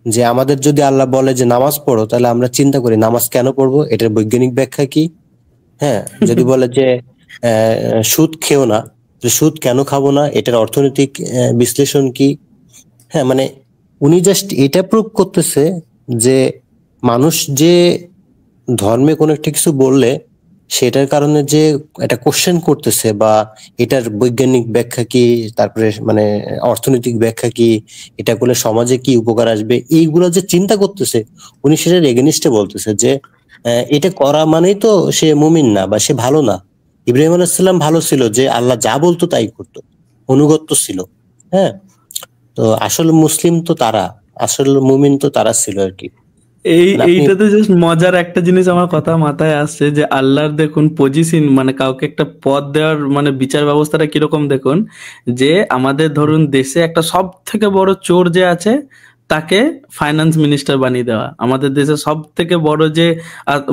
যে আমাদের যদি আল্লাহ বলে যে নামাজ পড়ো, তাহলে আমরা চিন্তা করি নামাজ কেন পড়বো, এটার বৈজ্ঞানিক ব্যাখ্যা কি। হ্যাঁ, যদি বলে যে সুদ খেও না, সুদ কেন খাবো না, এটার অর্থনৈতিক বিশ্লেষণ কি। হ্যাঁ, মানে উনি জাস্ট এটা প্রুভ করতেছে যে মানুষ যে ধর্মে কোনো একটা কিছু বললে সেটার কারণে যে এটা কোশ্চেন করতেছে, বা এটার বৈজ্ঞানিক ব্যাখ্যা কি, তারপরে মানে অর্থনৈতিক ব্যাখ্যা কি, এটা করলে সমাজে কি উপকার আসবে, এইগুলো যে চিন্তা করতেছে, উনি সেটার এগেনিস্টে বলতেছে যে এটা করা মানেই তো সে মুমিন না, বা সে ভালো না। ইব্রাহিম আলাইহিসসালাম ভালো ছিল, যে আল্লাহ যা বলতো তাই করতো, অনুগত্য ছিল। হ্যাঁ, তো আসল মুসলিম তো তারা, আসল মুমিন তো তারা ছিল আর কি। মানে আপনি এইটাতে জাস্ট মজার একটা জিনিস আমার কথা মাথায় আসছে, যে আল্লাহর দেখুন পজিশন, মানে কাউকে একটা পদ দেওয়ার মানে বিচার ব্যবস্থাটা কিরকম দেখুন। যে আমাদের ধরুন দেশে একটা সব থেকে বড় চোর যে আছে, তাকে ফাইন্যান্স মিনিস্টার বানিয়ে দেওয়া। আমাদের দেশে সব থেকে বড় যে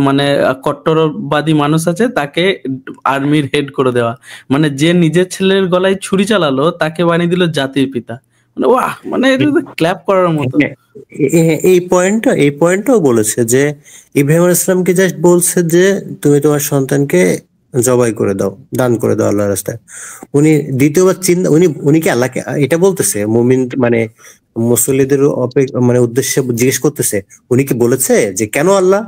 মানে কট্টরবাদী মানুষ আছে, তাকে আর্মির হেড করে দেওয়া। মানে যে নিজের ছেলের গলায় ছুরি চালালো, তাকে বানিয়ে দিল জাতির পিতা। মানে ওয়াহ, মানে এটা ক্ল্যাপ করার মতো। এই পয়েন্টটাও বলেছে যে ইব্রাহিম আলাইহিস সালামকে জাস্ট বলছে যে তুমি তোমার সন্তানকে জবাই করে দাও, দান করে দাও আল্লাহর রাস্তায়। উনি দ্বিতীয়বার চিন্তা, উনি কি আল্লাহকে এটা বলতেছে, মুমিন মানে মুসল্লিদের মানে উদ্দেশ্যে জিজ্ঞেস করতেছে, উনি কি বলেছে যে কেন আল্লাহ,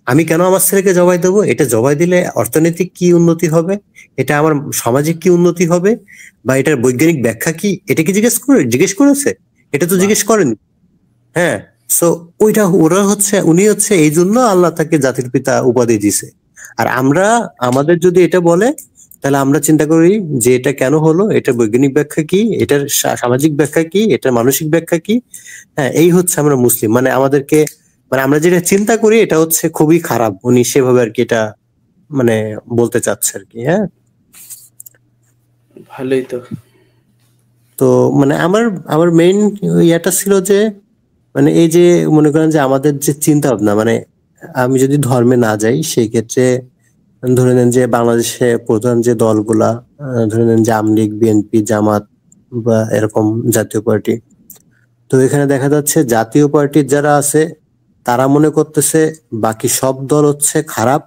আমি কেন আমার ছেলেকে জবাই দেবো, এটা জবাই দিলে অর্থনৈতিক কি উন্নতি হবে, এটা আমার সামাজিক কি উন্নতি হবে, বা এটার বৈজ্ঞানিক ব্যাখ্যা কি, এটা কি জিজ্ঞেস করেছে? এটা তো জিজ্ঞেস করেনি। হ্যাঁ, সো ওইটা ওরা হচ্ছে, উনি হচ্ছে এই জন্য আল্লাহ তাকে জাতির পিতা উপাধি দিছে। আর আমরা, আমাদের যদি এটা বলে, তাহলে আমরা চিন্তা করি যে এটা কেন হলো, এটার বৈজ্ঞানিক ব্যাখ্যা কি, এটার সামাজিক ব্যাখ্যা কি, এটার মানসিক ব্যাখ্যা কি। হ্যাঁ, এই হচ্ছে আমরা মুসলিম, মানে আমাদেরকে, মানে আমরা যেটা চিন্তা করি এটা হচ্ছে খুবই খারাপ। উনি সেভাবে আর কি এটা মানে বলতে চাচ্ছে আর কি। হ্যাঁ, ভালোই তো। তো মানে আমার আমার মেইন ইয়াটা ছিল যে মানে এই যে মনে করেন যে আমাদের যে চিন্তা ভাবনা, মানে আমি যদি ধর্মে না যাই সেই ক্ষেত্রে ধরে নেন যে বাংলাদেশে প্রধান যে দলগুলা, ধরে নেন যে আওয়ামী লীগ, বিএনপি, জামাত বা এরকম জাতীয় পার্টি, তো এখানে দেখা যাচ্ছে জাতীয় পার্টির যারা আছে তারা মনে করতেছে বাকি সব দল হচ্ছে খারাপ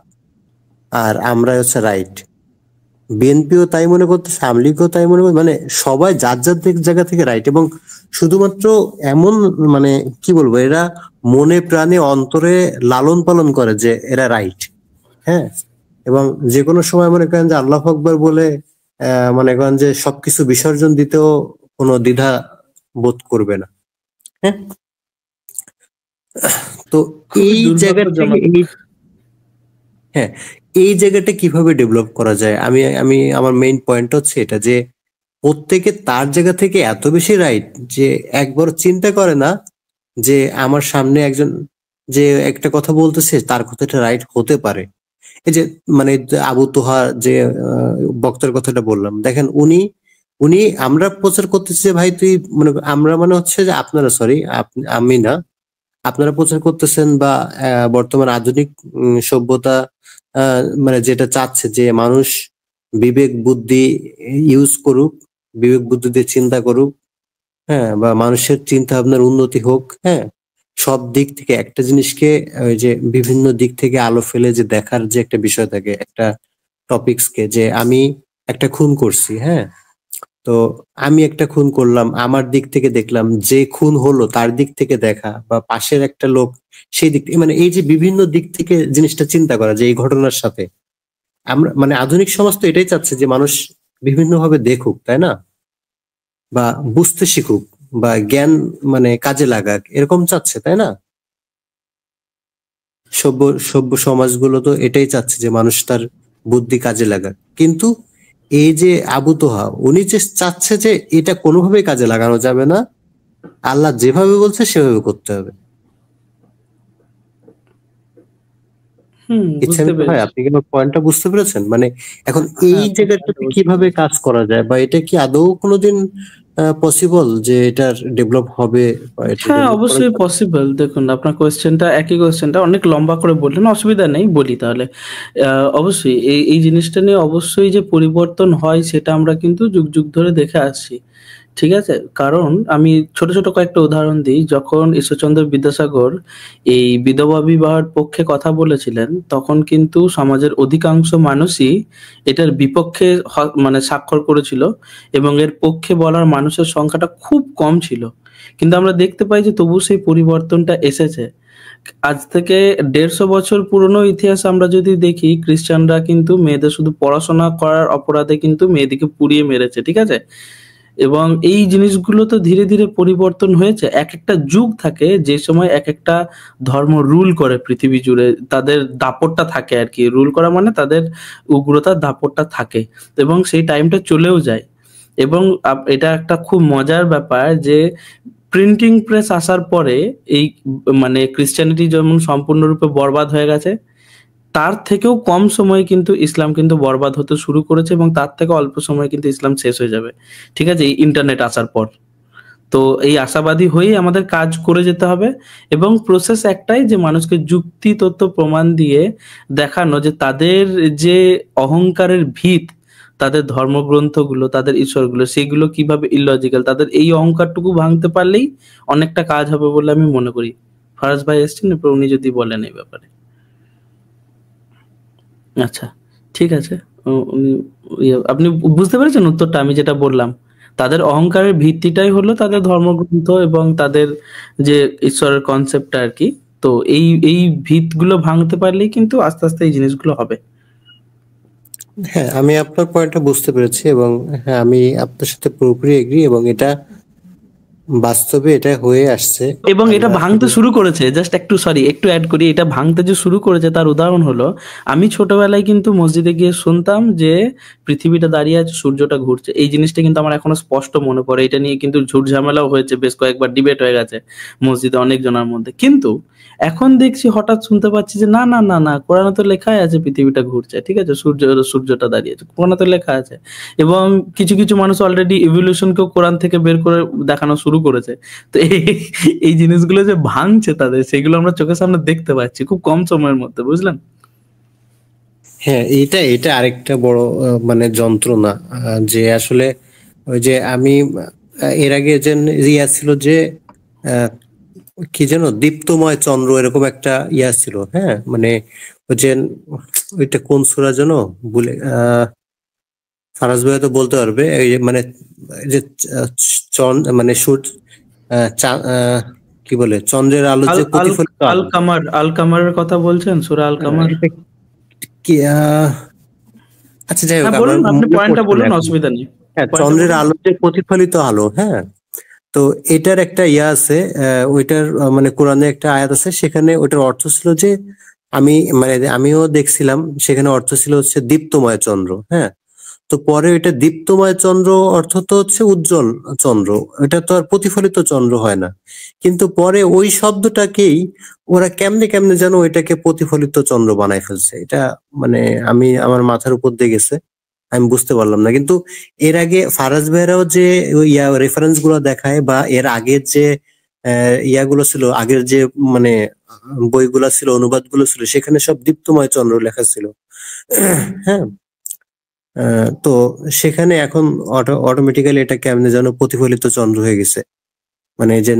আর আমরাই হচ্ছে রাইট। বিএনপিও তাই মনে করতেছে, আওয়ামী লীগও তাই মনে করছে, মানে সবাই যার যার জায়গা থেকে রাইট। এবং শুধুমাত্র এমন মানে কি বলবো, এরা মনে প্রাণে অন্তরে লালন পালন করে যে এরা রাইট। হ্যাঁ, এবং যে কোনো সময় মনে করেন যে আল্লাহু আকবার বলে মনে করেন যে সবকিছু বিসর্জন দিতেও কোনো দ্বিধা বোধ করবে না। হ্যাঁ, তো খুবই এই জায়গা থেকে দুর্ভাগ্যজনক। হ্যাঁ, এই জায়গাটা কিভাবে ডেভেলপ করা যায়, আমি আমি আমার মেইন পয়েন্ট হচ্ছে এটা যে প্রত্যেকে তার জায়গা থেকে এত বেশি রাইট যে একবার চিন্তা করে না যে আমার সামনে একজন যে একটা কথা বলতেছে তার কথাটা রাইট হতে পারে। এই যে মানে আবু তোহা যে বক্তার কথাটা বললাম, দেখেন উনি উনি আমরা প্রচার করতেছি যে ভাই তুই মানে আমরা মানে হচ্ছে যে আপনারা, সরি আমি না, আপনারা প্রচার করতেছেন বা বর্তমান আধুনিক সভ্যতা মানে যেটা চাচ্ছে যে মানুষ বিবেক বুদ্ধি ইউজ করুক, বিবেক বুদ্ধি দিয়ে চিন্তা করুক, হ্যাঁ, বা মানুষের চিন্তা ভাবনার উন্নতি হোক, হ্যাঁ, সব দিক থেকে একটা জিনিসকে ওই যে বিভিন্ন দিক থেকে আলো ফেলে যে দেখার যে একটা বিষয় থাকে, একটা টপিকসকে, যে আমি একটা খুন করছি, হ্যাঁ, তো আমি একটা খুন করলাম, আমার দিক থেকে দেখলাম, যে খুন হলো তার দিক থেকে দেখা, বা পাশের একটা লোক সেই দিক থেকে, মানে এই যে বিভিন্ন দিক থেকে জিনিসটা চিন্তা করা যে এই ঘটনার সাথে আমরা মানে আধুনিক সমাজ তো এটাই চাচ্ছে যে মানুষ বিভিন্ন ভাবে দেখুক, তাই না, বা বুঝতে শিখুক বা জ্ঞান মানে কাজে লাগাক, এরকম চাচ্ছে, তাই না? সভ্য সভ্য সমাজগুলো তো এটাই চাচ্ছে যে মানুষ তার বুদ্ধি কাজে লাগাক। কিন্তু এই যে আবু তোহা উনি যে চাচ্ছে যে এটা কোনোভাবেই কাজে লাগানো যাবে না, আল্লাহ যেভাবে বলছে সেভাবে করতে হবে। বুঝতে ভাই পেরেছি। আপনি কি আমার পয়েন্টটা বুঝতে পেরেছেন? মানে এখন এই হ্যাঁ, জায়গাটাতে কিভাবে কাজ করা যায়, বা এটা কি আদৌ কোনোদিন পসিবল যে এটার ডেভেলপ হবে, বা এটা হ্যাঁ, ডেভেলপ করা অবশ্যই যাবে? পসিবল। দেখুন আপনার কোয়েশ্চেনটা, একই কোয়েশ্চেনটা অনেক লম্বা করে বললেন, অসুবিধা নেই, বলি তাহলে। অবশ্যই এই জিনিসটা নিয়ে অবশ্যই যে পরিবর্তন হয় সেটা আমরা কিন্তু যুগ যুগ ধরে দেখে আসছি। ঠিক আছে? কারণ আমি ছোট, ছোট কয়েকটা উদাহরণ দিই। যখন ঈশ্বরচন্দ্র বিদ্যাসাগর এই বিধবা বিবাহের পক্ষে কথা বলেছিলেন, তখন কিন্তু সমাজের অধিকাংশ মানুষই এটার বিপক্ষে মানে স্বাক্ষর করেছিল এবং এর পক্ষে বলার মানুষের সংখ্যাটা খুব কম ছিল। কিন্তু আমরা দেখতে পাই যে তবু সেই পরিবর্তনটা এসেছে। আজ থেকে ১৫০ বছর পুরনো ইতিহাস আমরা যদি দেখি, খ্রিস্টানরা কিন্তু মেয়েদের শুধু পড়াশোনা করার অপরাধে কিন্তু মেয়েদেরকে পুড়িয়ে মেরেছে। ঠিক আছে? এবং এই জিনিসগুলো তো ধীরে, ধীরে পরিবর্তন হয়েছে। একেকটা যুগ থাকে যে সময় একেকটা ধর্ম রুল করে পৃথিবী জুড়ে। তাদের দাপটটা থাকে আরকি। রুল করা মানে তাদের উগ্রতার দাপটটা থাকে এবং সেই টাইমটা চলেও যায়। এবং এটা একটা খুব মজার ব্যাপার যে প্রিন্টিং প্রেস আসার পরে এই মানে ক্রিশ্চিয়ানিটি যেমন সম্পূর্ণরূপে বরবাদ হয়ে গেছে, তার থেকেও কম সময়ে কিন্তু ইসলাম কিন্তু বরবাদ হতে শুরু করেছে এবং তার থেকে অল্প সময়ে কিন্তু ইসলাম শেষ হয়ে যাবে। ঠিক আছে? এই ইন্টারনেট আসার পর। তো এই আশাবাদী হয়েই আমাদের কাজ করে যেতে হবে এবং প্রসেস একটাই, যে মানুষকে যুক্তি তথ্য প্রমাণ দিয়ে দেখানো যে তাদের যে অহংকারের ভিত, তাদের ধর্মগ্রন্থগুলো, তাদের ঈশ্বরগুলো, সেগুলো কিভাবে ইলজিক্যাল, তাদের এই অহংকারটুকু ভাঙতে পারলেই অনেকটা কাজ হবে বলে আমি মনে করি। ফারাজ ভাই এসছেন, এরপর উনি যদি বলেন এই ব্যাপারে। আচ্ছা, ঠিক আছে। উনি আপনি বুঝতে পেরেছেন উত্তরটা আমি যেটা বললাম? তাদের অহংকারের ভিত্তিটাই হলো তাদের ধর্মগ্রন্থ এবং তাদের যে ঈশ্বরের কনসেপ্টটা আরকি। তো এই ভিতগুলো ভাঙতে পারলেই কিন্তু আস্তে, আস্তে এই জিনিসগুলো হবে। হ্যাঁ, আমি আপনার পয়েন্টটা বুঝতে পেরেছি, এবং হ্যাঁ আমি আপনার সাথে পুরোপুরি এগ্রি, এবং এটা বাস্তবে এটা হয়ে আসছে। এবং এটা আমরা ভাঙতে শুরু করেছে, জাস্ট একটু অ্যাড করি, এটা ভাঙতে যে শুরু করেছে তার উদাহরণ হলো, আমি ছোটবেলায় কিন্তু মসজিদে গিয়ে শুনতাম যে পৃথিবীটা দাঁড়িয়ে আছে, সূর্যটা ঘুরছে। এই জিনিসটা কিন্তু আমার এখনো স্পষ্ট মনে পড়ে। এটা নিয়ে কিন্তু ঝুট ঝামেলাও হয়েছে, বেশ কয়েকবার ডিবেট হয়ে গেছে মসজিদে অনেক জনের মধ্যে। কিন্তু এখন দেখছি হঠাৎ শুনতে পাচ্ছি যে না না না না, কোরআনে তো লেখাই আছে পৃথিবীটা ঘুরছে। ঠিক আছে? সূর্যটা দাঁড়িয়ে আছে, কোরআনে তো লেখা আছে। এবং কিছু কিছু মানুষ অলরেডি ইভলিউশনকেও কোরআন থেকে বের করে দেখানো শুরু করেছে। তো এই জিনিসগুলো যে ভাঙছে তাদের, সেগুলো আমরা চোখের সামনে দেখতে পাচ্ছি খুব কম সময়ের মধ্যে, বুঝলেন? হ্যাঁ, এটা এটা আরেকটা বড় মানে যন্ত্রণা, যে আসলে ওই যে আমি এর আগে যে ইয়া ছিল যে আহ, কি যেন দীপ্তময় চন্দ্র, এরকম একটা ইয়া ছিল, হ্যাঁ, মানে ওই যে ওইটা কোন সূরা যেন বলে, ফারাজ ভাই তো বলতে পারবে, এই যে মানে এই যে মানে সূর্য কি বলে, চন্দ্রের আলো আল যে আল প্রতিফলিত আল আলো, কামার, আল কামারের কথা বলছেন? সূরা আল কামার? এটা কি আচ্ছা যাই হোক, হ্যাঁ আমার বলুন, আপনি মনে পয়েন্টটা পড়ছে না বলুন, এখন। অসুবিধা নেই। হ্যাঁ, পয়েন্টটা চন্দ্রের বলুন। আলো যে প্রতিফলিত আলো, হ্যাঁ, তো এটার একটা ইয়া আছে, ওইটার মানে কোরআনে একটা আয়াত আছে, সেখানে ওইটার অর্থ ছিল যে আমি মানে আমিও দেখছিলাম, সেখানে অর্থ ছিল হচ্ছে দীপ্তময় চন্দ্র, হ্যাঁ। তো পরে এটা দীপ্তময় চন্দ্র অর্থ তো হচ্ছে উজ্জ্বল চন্দ্র, এটা তো আর প্রতিফলিত চন্দ্র হয় না। কিন্তু পরে ওই শব্দটাকেই ওরা কেমনে কেমনে যেন ওইটাকে প্রতিফলিত চন্দ্র বানায় ফেলছে। এটা মানে আমি আমার মাথার উপর দিয়ে গেছে, আমি বুঝতে পারলাম না। কিন্তু এর আগে ফারাজ ভাইরাও যে রেফারেন্স গুলো দেখায় বা এর আগের যে ইয়াগুলো ছিল, আগের যে মানে বইগুলো ছিল, অনুবাদ গুলো ছিল, সেখানে সব দীপ্তময় চন্দ্র লেখা ছিল। হ্যাঁ, তো সেখানে এখন অটোমেটিক্যালি এটা কেমনে যেন প্রতিফলিত চন্দ্র হয়ে গেছে, মানে যে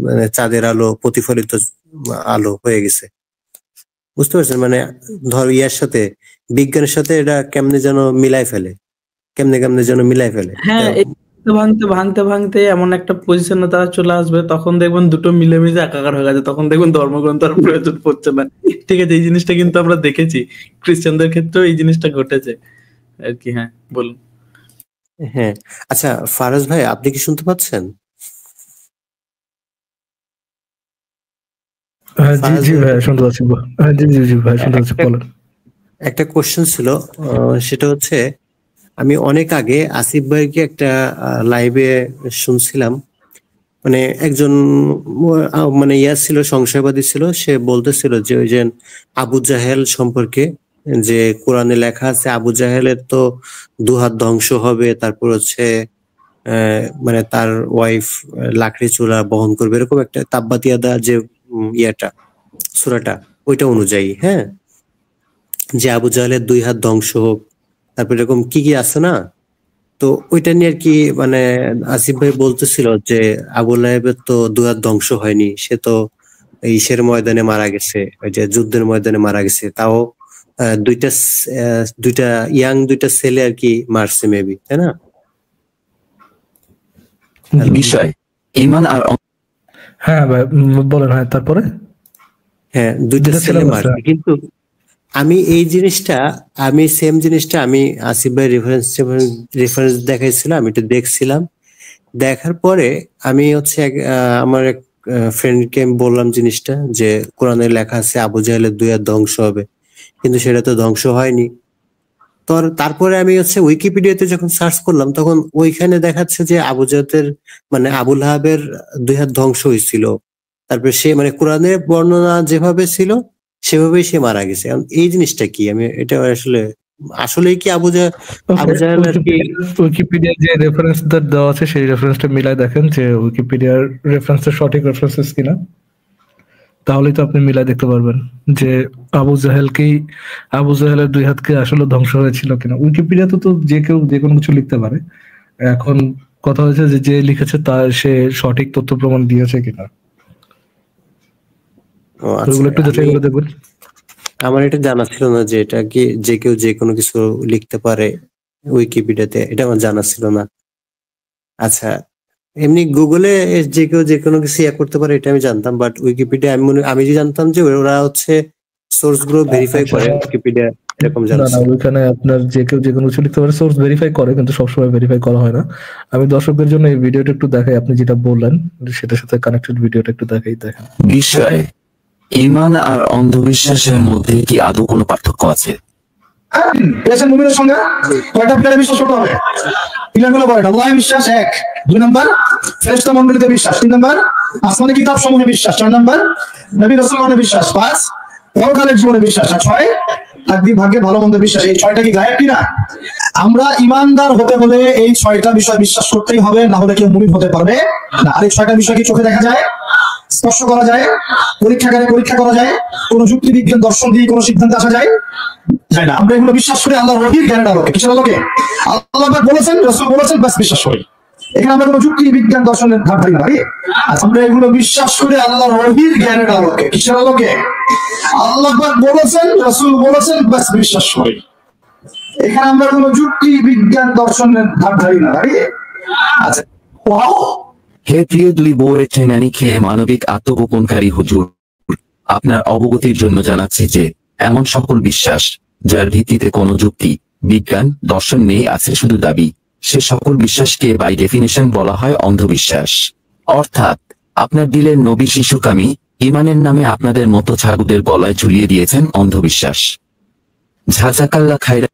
মানে চাঁদের আলো প্রতিফলিত আলো হয়ে গেছে। বুঝতে পারছেন? মানে ধর ইয়ার সাথে, বিজ্ঞানের সাথে এটা কেমনে যেন মিলাই ফেলে, কেমনে কেমনে যেন মিলাই ফেলে। হ্যাঁ, এই ভাঙতে ভাঙতে ভাঙতে এমন একটা পজিশনে তারা চলে আসবে, তখন দেখবেন দুটো মিলেমিশে একাকার হয়ে গেছে, তখন দেখবেন ধর্মগ্রন্থ আর প্রয়োজন পড়ছে না। ঠিক আছে, এই জিনিসটা কিন্তু আমরা দেখেছি, খ্রিস্টানদের ক্ষেত্রেও এই জিনিসটা ঘটেছে আর কি। হ্যাঁ বলুন। হ্যাঁ, আচ্ছা ফারাজ ভাই, আপনি কি শুনতে পাচ্ছেন? জি জি ভাই শুনতে পাচ্ছি। জি জি জি ভাই শুনতে পাচ্ছি, বলেন। একটা কোশ্চেন ছিল, সেটা হচ্ছে আমি অনেক আগে আসিফ ভাইকে একটা লাইভে শুনছিলাম, মানে একজন মানে ইয়া ছিল, সংশয়বাদী ছিল, সে বলতেছিল যে ওই যে আবু জাহেল সম্পর্কে, যে কোরআনে লেখা আছে আবু জাহেলের তো দুহাত ধ্বংস হবে, তারপর হচ্ছে মানে তার ওয়াইফ লাকড়ি চূড়া বহন করবে, এরকম একটা তাব্বাতিয়াদা যে ইয়াটা সূরাটা, ওইটা অনুযায়ী, হ্যাঁ, যে আবু জাহেলের 2 হাত ধ্বংস হোক, তারপর এরকম কি কি আছে না। তো ওইটা নিয়ে আর কি মানে আসিফ ভাই বলতেছিল যে আবু লাহেবের তো 2 হাত ধ্বংস হয়নি, সে তো ইসের ময়দানে মারা গেছে, ওই যে যুদ্ধের ময়দানে মারা গেছে, তাও দুইটা দুইটা ছেলে আর কি মারছে মেবি, তাই না? বিষয় ঈমান আর হ্যাঁ ভাই বলেন। হ্যাঁ তারপরে? হ্যাঁ, 2টা ছেলে মারছে। কিন্তু আমি এই জিনিসটা, আমি সেম জিনিসটা আমি আসিফ ভাই রেফারেন্স দেখাইছিলাম, আমি এটা দেখছিলাম। দেখার পরে আমি হচ্ছে আমার এক ফ্রেন্ডকে আমি বললাম জিনিসটা, যে কোরআনে লেখা আছে আবু জাহেলের 2 হাত ধ্বংস হবে, কিন্তু সেটা তো ধ্বংস হয়নি। তারপরে আমি হচ্ছে উইকিপিডিয়াতে যখন সার্চ করলাম, তখন ওইখানে দেখাচ্ছে যে আবু জাহেলের মানে আবু লাহাবের 2 হাত ধ্বংস হয়েছিল, তারপরে সে মানে কোরআনের বর্ণনা যেভাবে ছিল সেভাবেই সে মারা গেছে। এই জিনিসটা কি, আমি এটা আসলে কি আবু জাহেল আর কি উইকিপিডিয়ার যে রেফারেন্সটা দেওয়া আছে সেই রেফারেন্সটা মিলাই দেখেন যে উইকিপিডিয়ার রেফারেন্সটা সঠিক রেফারেন্স কিনা, তাহলেই তো আপনি মিলাই দেখতে পারবেন যে আবু জাহেলের 2 হাতকে আসলে ধ্বংস হয়েছিল কিনা। উইকিপিডিয়াতে তো যে কেউ যে কোনো কিছু লিখতে পারে, এখন কথা হচ্ছে যে যে লিখেছে তার সে সঠিক তথ্য প্রমাণ দিয়েছে কিনা, ওগুলো একটু যাচাই করে দেখবেন। আমার এটা জানা ছিল না যে এটা কি যে কেউ যে কোনো কিছু লিখতে পারে উইকিপিডিয়াতে, এটা আমার জানা ছিল না। আচ্ছা, এমনি গুগলে যে কেউ যে কোনো কিছু করতে পারে এটা আমি জানতাম, বাট উইকিপিডিয়া আমি যে জানতাম যে ওরা হচ্ছে সোর্স গুলো ভেরিফাই করে, উইকিপিডিয়া এরকম জানা। না, ওইখানে আপনার যে কেউ যে কোনো কিছু লিখতে পারে, সোর্স ভেরিফাই করে, কিন্তু সবসময় ভেরিফাই করা হয় না। আমি দর্শকদের জন্য এই ভিডিওটা একটু দেখাই, আপনি যেটা বললেন সেটার সাথে কানেক্টেড ভিডিওটা একটু দেখাই। দেখেন, বিষয় ঈমান আর অন্ধবিশ্বাসের মধ্যে কি আদৌ কোনো পার্থক্য আছে? পেয়েছেন মুমিনের সঙ্গে কয়টা প্লেয়ারে বিশ্বাস করতে হবে? প্লেয়ারগুলো কয়টা? আল্লাহ বিশ্বাস 1, 2 নাম্বার ফেরেশতা মণ্ডলীতে বিশ্বাস, 3 নাম্বার আসমানি কিতাব সমূহে বিশ্বাস, 4 নাম্বার নবী রাসূলগণে বিশ্বাস, 5 পরকালের জীবনে বিশ্বাস, আর 6 তাকদীর ভাগ্যে ভালো মন্দ বিশ্বাস। এই 6টা কি গায়েব কিনা? আমরা ইমানদার হতে হলে এই 6টা বিষয় বিশ্বাস করতেই হবে, না হলে কেউ মুমিন হতে পারবে না। আর এই 6টা বিষয় কি চোখে দেখা যায়, স্পর্শ করা যায়, পরীক্ষাগারে পরীক্ষা করা যায়, কোন যুক্তি বিজ্ঞান দর্শন দিয়ে কোন সিদ্ধান্তে আসা যায় না? আমরা এগুলো বিশ্বাস করি আল্লাহর ওহীর জ্ঞানের আলোকে। কিসের আলোকে? আল্লাহ পাক বলেছেন, রাসূল বলেছেন, বাস বিশ্বাস করি। এখানে আমরা কোন যুক্তি বিজ্ঞান দর্শনের ধার ধারি না। আমরা এগুলো বিশ্বাস করি আল্লাহর ওহীর জ্ঞানের আলোকে। কিসের আলোকে? আল্লাহ পাক বলেছেন, রাসূল বলেছেন, বাস বিশ্বাস করি। এখানে আমরা কোন যুক্তি বিজ্ঞান দর্শনের ধার ধারি না। আচ্ছা, ওয়াও, হে প্রিয়দুই বউয়ের খেয়ে মানবিক আত্মগোপনকারী হুজুর, আপনার অবগতির জন্য জানাচ্ছি যে এমন সকল বিশ্বাস যার ভিত্তিতে কোনো যুক্তি বিজ্ঞান দর্শন নেই, আছে শুধু দাবি, সে সকল বিশ্বাসকে বাই ডেফিনেশন বলা হয় অন্ধবিশ্বাস। অর্থাৎ আপনার দিলের নবী শিশুকামী ঈমানের নামে আপনাদের মতো ছাগুদের গলায় ঝুলিয়ে দিয়েছেন অন্ধবিশ্বাস। ঝাজাকাল্লা খায়রা।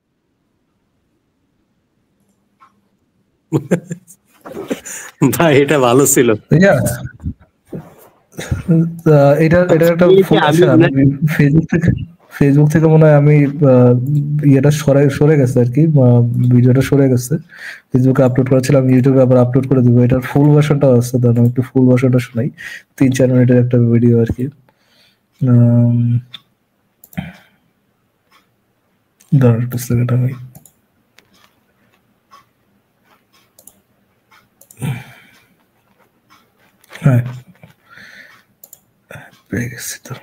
ভাই এটা ভালো ছিল। Yeah. এটা একটা ফুল আসে আমি ফেসবুক থেকে মনে হয় আমি ইয়েটা সরে গেছে আর কি, ভিডিওটা সরে গেছে। ফেসবুকে আপলোড করেছিলাম, ইউটিউবে আবার আপলোড করে দিব। এটার ফুল ভার্সনটা আছে, দাঁড়ান একটু ফুল ভার্সনটা শোনাই। 3-4 মিনিটের একটা ভিডিও আর কি। দাঁড়ান একটু সেকেন্ড আমি হ্যাঁ পেয়ে গেছি। তো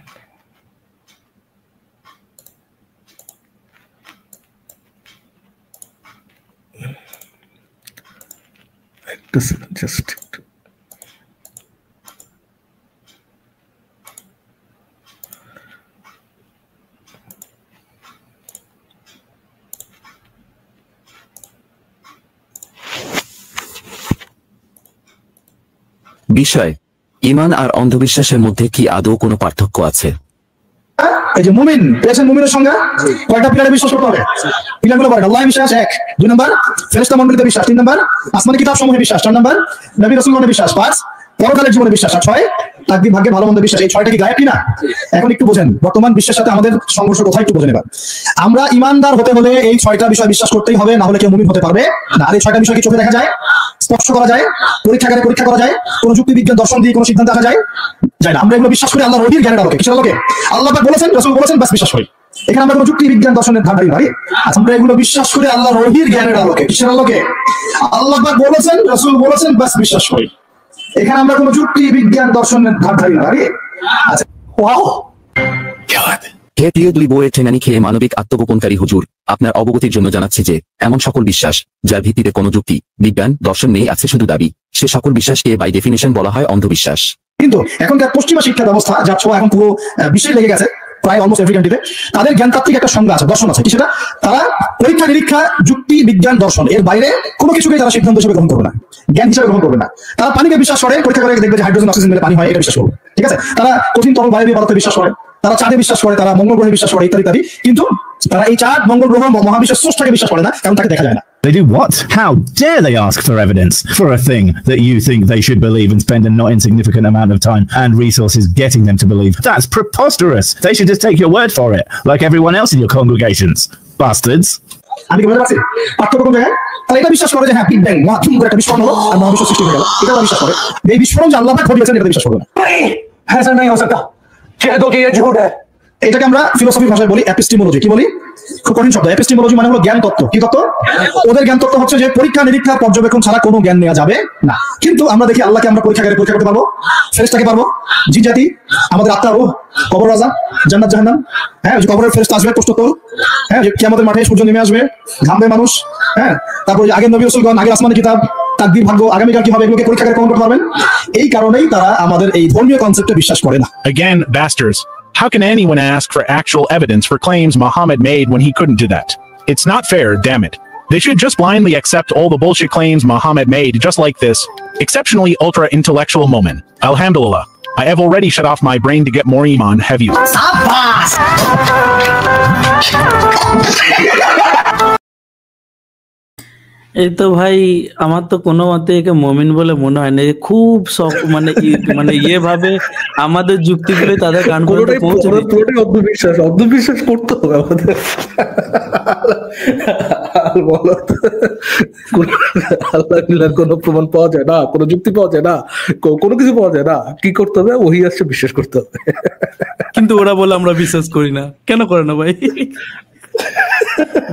একটু সেকেন্ড জাস্ট একটু বিষয়, ঈমান আর অন্ধবিশ্বাসের মধ্যে কি আদৌ কোনো পার্থক্য আছে? এই যে মুমিন পেয়েছেন, মুমিনের সংজ্ঞা কয়টা পিলারে বিশ্বাস করতে হবে? পিলারগুলো কয়টা? আল্লাহ বিশ্বাস 1, 2 নাম্বার ফেরেশতা মণ্ডলীতে বিশ্বাস, 3 নাম্বার আসমানি কিতাব সমূহে বিশ্বাস, 4 নাম্বার নবী রাসূলগণে বিশ্বাস, 5 পরকালের জীবনে বিশ্বাস, আর 6 তাকদীর ভাগ্যে ভালো মন্দ বিশ্বাস। এই 6টা কি গায়েব কিনা? এখন একটু বোঝেন বর্তমান বিশ্বের সাথে আমাদের সংঘর্ষ কোথায়, একটু বোঝেন এবার। আমরা ইমানদার হতে হলে এই 6টা বিষয় বিশ্বাস করতেই হবে, না হলে কেউ মুমিন হতে পারবে না। আর এই 6টা বিষয় কি চোখে দেখা যায়, স্পর্শ করা যায়, পরীক্ষাগারে পরীক্ষা করা যায়, কোন যুক্তি বিজ্ঞান দর্শন দিয়ে কোন সিদ্ধান্ত আসা যায় না। আমরা এগুলো বিশ্বাস করি আল্লাহর ওহীর জ্ঞানের আলোকে। কিসের আলোকে? আল্লাহ পাক বলেছেন, রাসূল বলেছেন, বাস বিশ্বাস করি। এখানে আমরা কোন যুক্তি বিজ্ঞান দর্শনের ধার ধারি না। আমরা এগুলো বিশ্বাস করি আল্লাহর ওহীর জ্ঞানের আলোকে। কিসের আলোকে? আল্লাহ পাক বলেছেন, রাসূল বলেছেন, বাস বিশ্বাস করি। এখানে আমরা কোন যুক্তি বিজ্ঞান দর্শনের ধার ধারি না। আচ্ছা, ওয়াও হে প্রিয় দুই বইয়ের ঠেঙানি খেয়ে মানবিক আত্মগোপনকারী হুজুর, আপনার অবগতির জন্য জানাচ্ছি যে এমন সকল বিশ্বাস যার ভিত্তিতে কোনো যুক্তি বিজ্ঞান দর্শন নেই, আছে শুধু দাবি, সে সকল বিশ্বাসকে বাই ডেফিনেশন বলা হয় অন্ধবিশ্বাস। কিন্তু এখনকার পশ্চিমা শিক্ষা ব্যবস্থা যার ছোঁয়া এখন পুরো বিশ্বে লেগে গেছে, প্রায় অলমোস্ট এভরি কান্ট্রিতে, তাদের জ্ঞানতাত্ত্বিক একটা সংজ্ঞা আছে, দর্শন আছে। কি সেটা? তারা পরীক্ষা নিরীক্ষা যুক্তি বিজ্ঞান দর্শন এর বাইরে কোনো কিছুকে তারা সিদ্ধান্ত হিসেবে গ্রহণ করবে না, জ্ঞান হিসেবে গ্রহণ করবে না। তারা পানিকে বিশ্বাস করে, পরীক্ষা করে দেখবে যে হাইড্রোজেন অক্সিজেন মিলে পানি হয়, এটা বিশ্বাস করবে। ঠিক আছে? তারা কঠিন তরল বায়বীয় পদার্থে বিশ্বাস করে, তারা চাঁদে বিশ্বাস করে, তারা মঙ্গল গ্রহে বিশ্বাস করে, ইত্যাদি ইত্যাদি। কিন্তু তারা এই চাঁদ, মঙ্গল গ্রহ, মহাবিশ্বের স্রষ্টাকে বিশ্বাস করে না, কারণ তাকে দেখা যায় না। They do what? How dare they ask for evidence for a thing that you think they should believe and spend a not insignificant amount of time and resources getting them to believe? That's preposterous. They should just take your word for it, like everyone else in your congregations. Bastards. আমি কি বলতে পারছি পার্থক্য কোন জায়গায়? তারা এটা বিশ্বাস করে যে হ্যাঁ বিগ ব্যাং, একটা বিস্ফোরণ হলো আর মহাবিশ্ব সৃষ্টি হয়ে গেল, এটা তারা বিশ্বাস করে। এই বিস্ফোরণ যে আল্লাহ পাক ঘটিয়েছেন এটা বিশ্বাস করবে না। হ্যাঁ স্যার, नहीं हो सकता, कह दो कि ये झूठ है। এটাকে আমরা ফিলোসফির ভাষায় বলি এপিস্টিমোলজি। কি বলি? খুব কঠিন শব্দ। এপিস্টিমোলজি মানে হলো জ্ঞান তত্ত্ব। কি তত্ত্ব? ওদের জ্ঞান তত্ত্ব হচ্ছে যে পরীক্ষা নিরীক্ষা পর্যবেক্ষণ ছাড়া কোনো জ্ঞান নেওয়া যাবে না। কিন্তু আমরা দেখি আল্লাহকে আমরা পরীক্ষাগারে পরীক্ষা করতে পারবো, ফেরেশতাকে পারবো, জিন জাতি, আমাদের আত্মা, রূহ, কবর রাজা, জান্নাত জাহান্নাম, হ্যাঁ ওই যে কবরের ফেরেশতা আসবে, প্রশ্নোত্তর, হ্যাঁ যে কিয়ামতের মাঠে সূর্য নেমে আসবে, ঘামবে মানুষ, হ্যাঁ তারপর আগের নবী রাসূলগণ, আগের আসমানি কিতাব, তাকদীর ভাগ্য, আগামীকাল কি হবে, এগুলোকে পরীক্ষাগারে প্রমাণ করতে পারবেন। এই কারণেই তারা আমাদের এই ধর্মীয় কনসেপ্টে বিশ্বাস করে না। Again, bastards. How can anyone ask for actual evidence for claims Muhammad made when he couldn't do that? It's not fair, damn it. They should just blindly accept all the bullshit claims Muhammad made, just like this exceptionally ultra-intellectual moment. Alhamdulillah. I have already shut off my brain to get more iman, have you? এই তো ভাই, আমার তো কোনো মতে একে মমিন বলে মনে হয় না। খুব মানে মানে ইয়ে ভাবে আমাদের যুক্তিগুলো তাদের কান পর্যন্ত পৌঁছে দিচ্ছে। অন্ধবিশ্বাস করতে হবে আমাদের। আল্লাহ কোনো প্রমাণ পাওয়া যায় না, কোনো যুক্তি পাওয়া যায় না, কোনো কিছু পাওয়া যায় না, কি করতে হবে? ওহি আসছে, বিশ্বাস করতে হবে। কিন্তু ওরা বলে আমরা বিশ্বাস করি না। কেন করে না ভাই?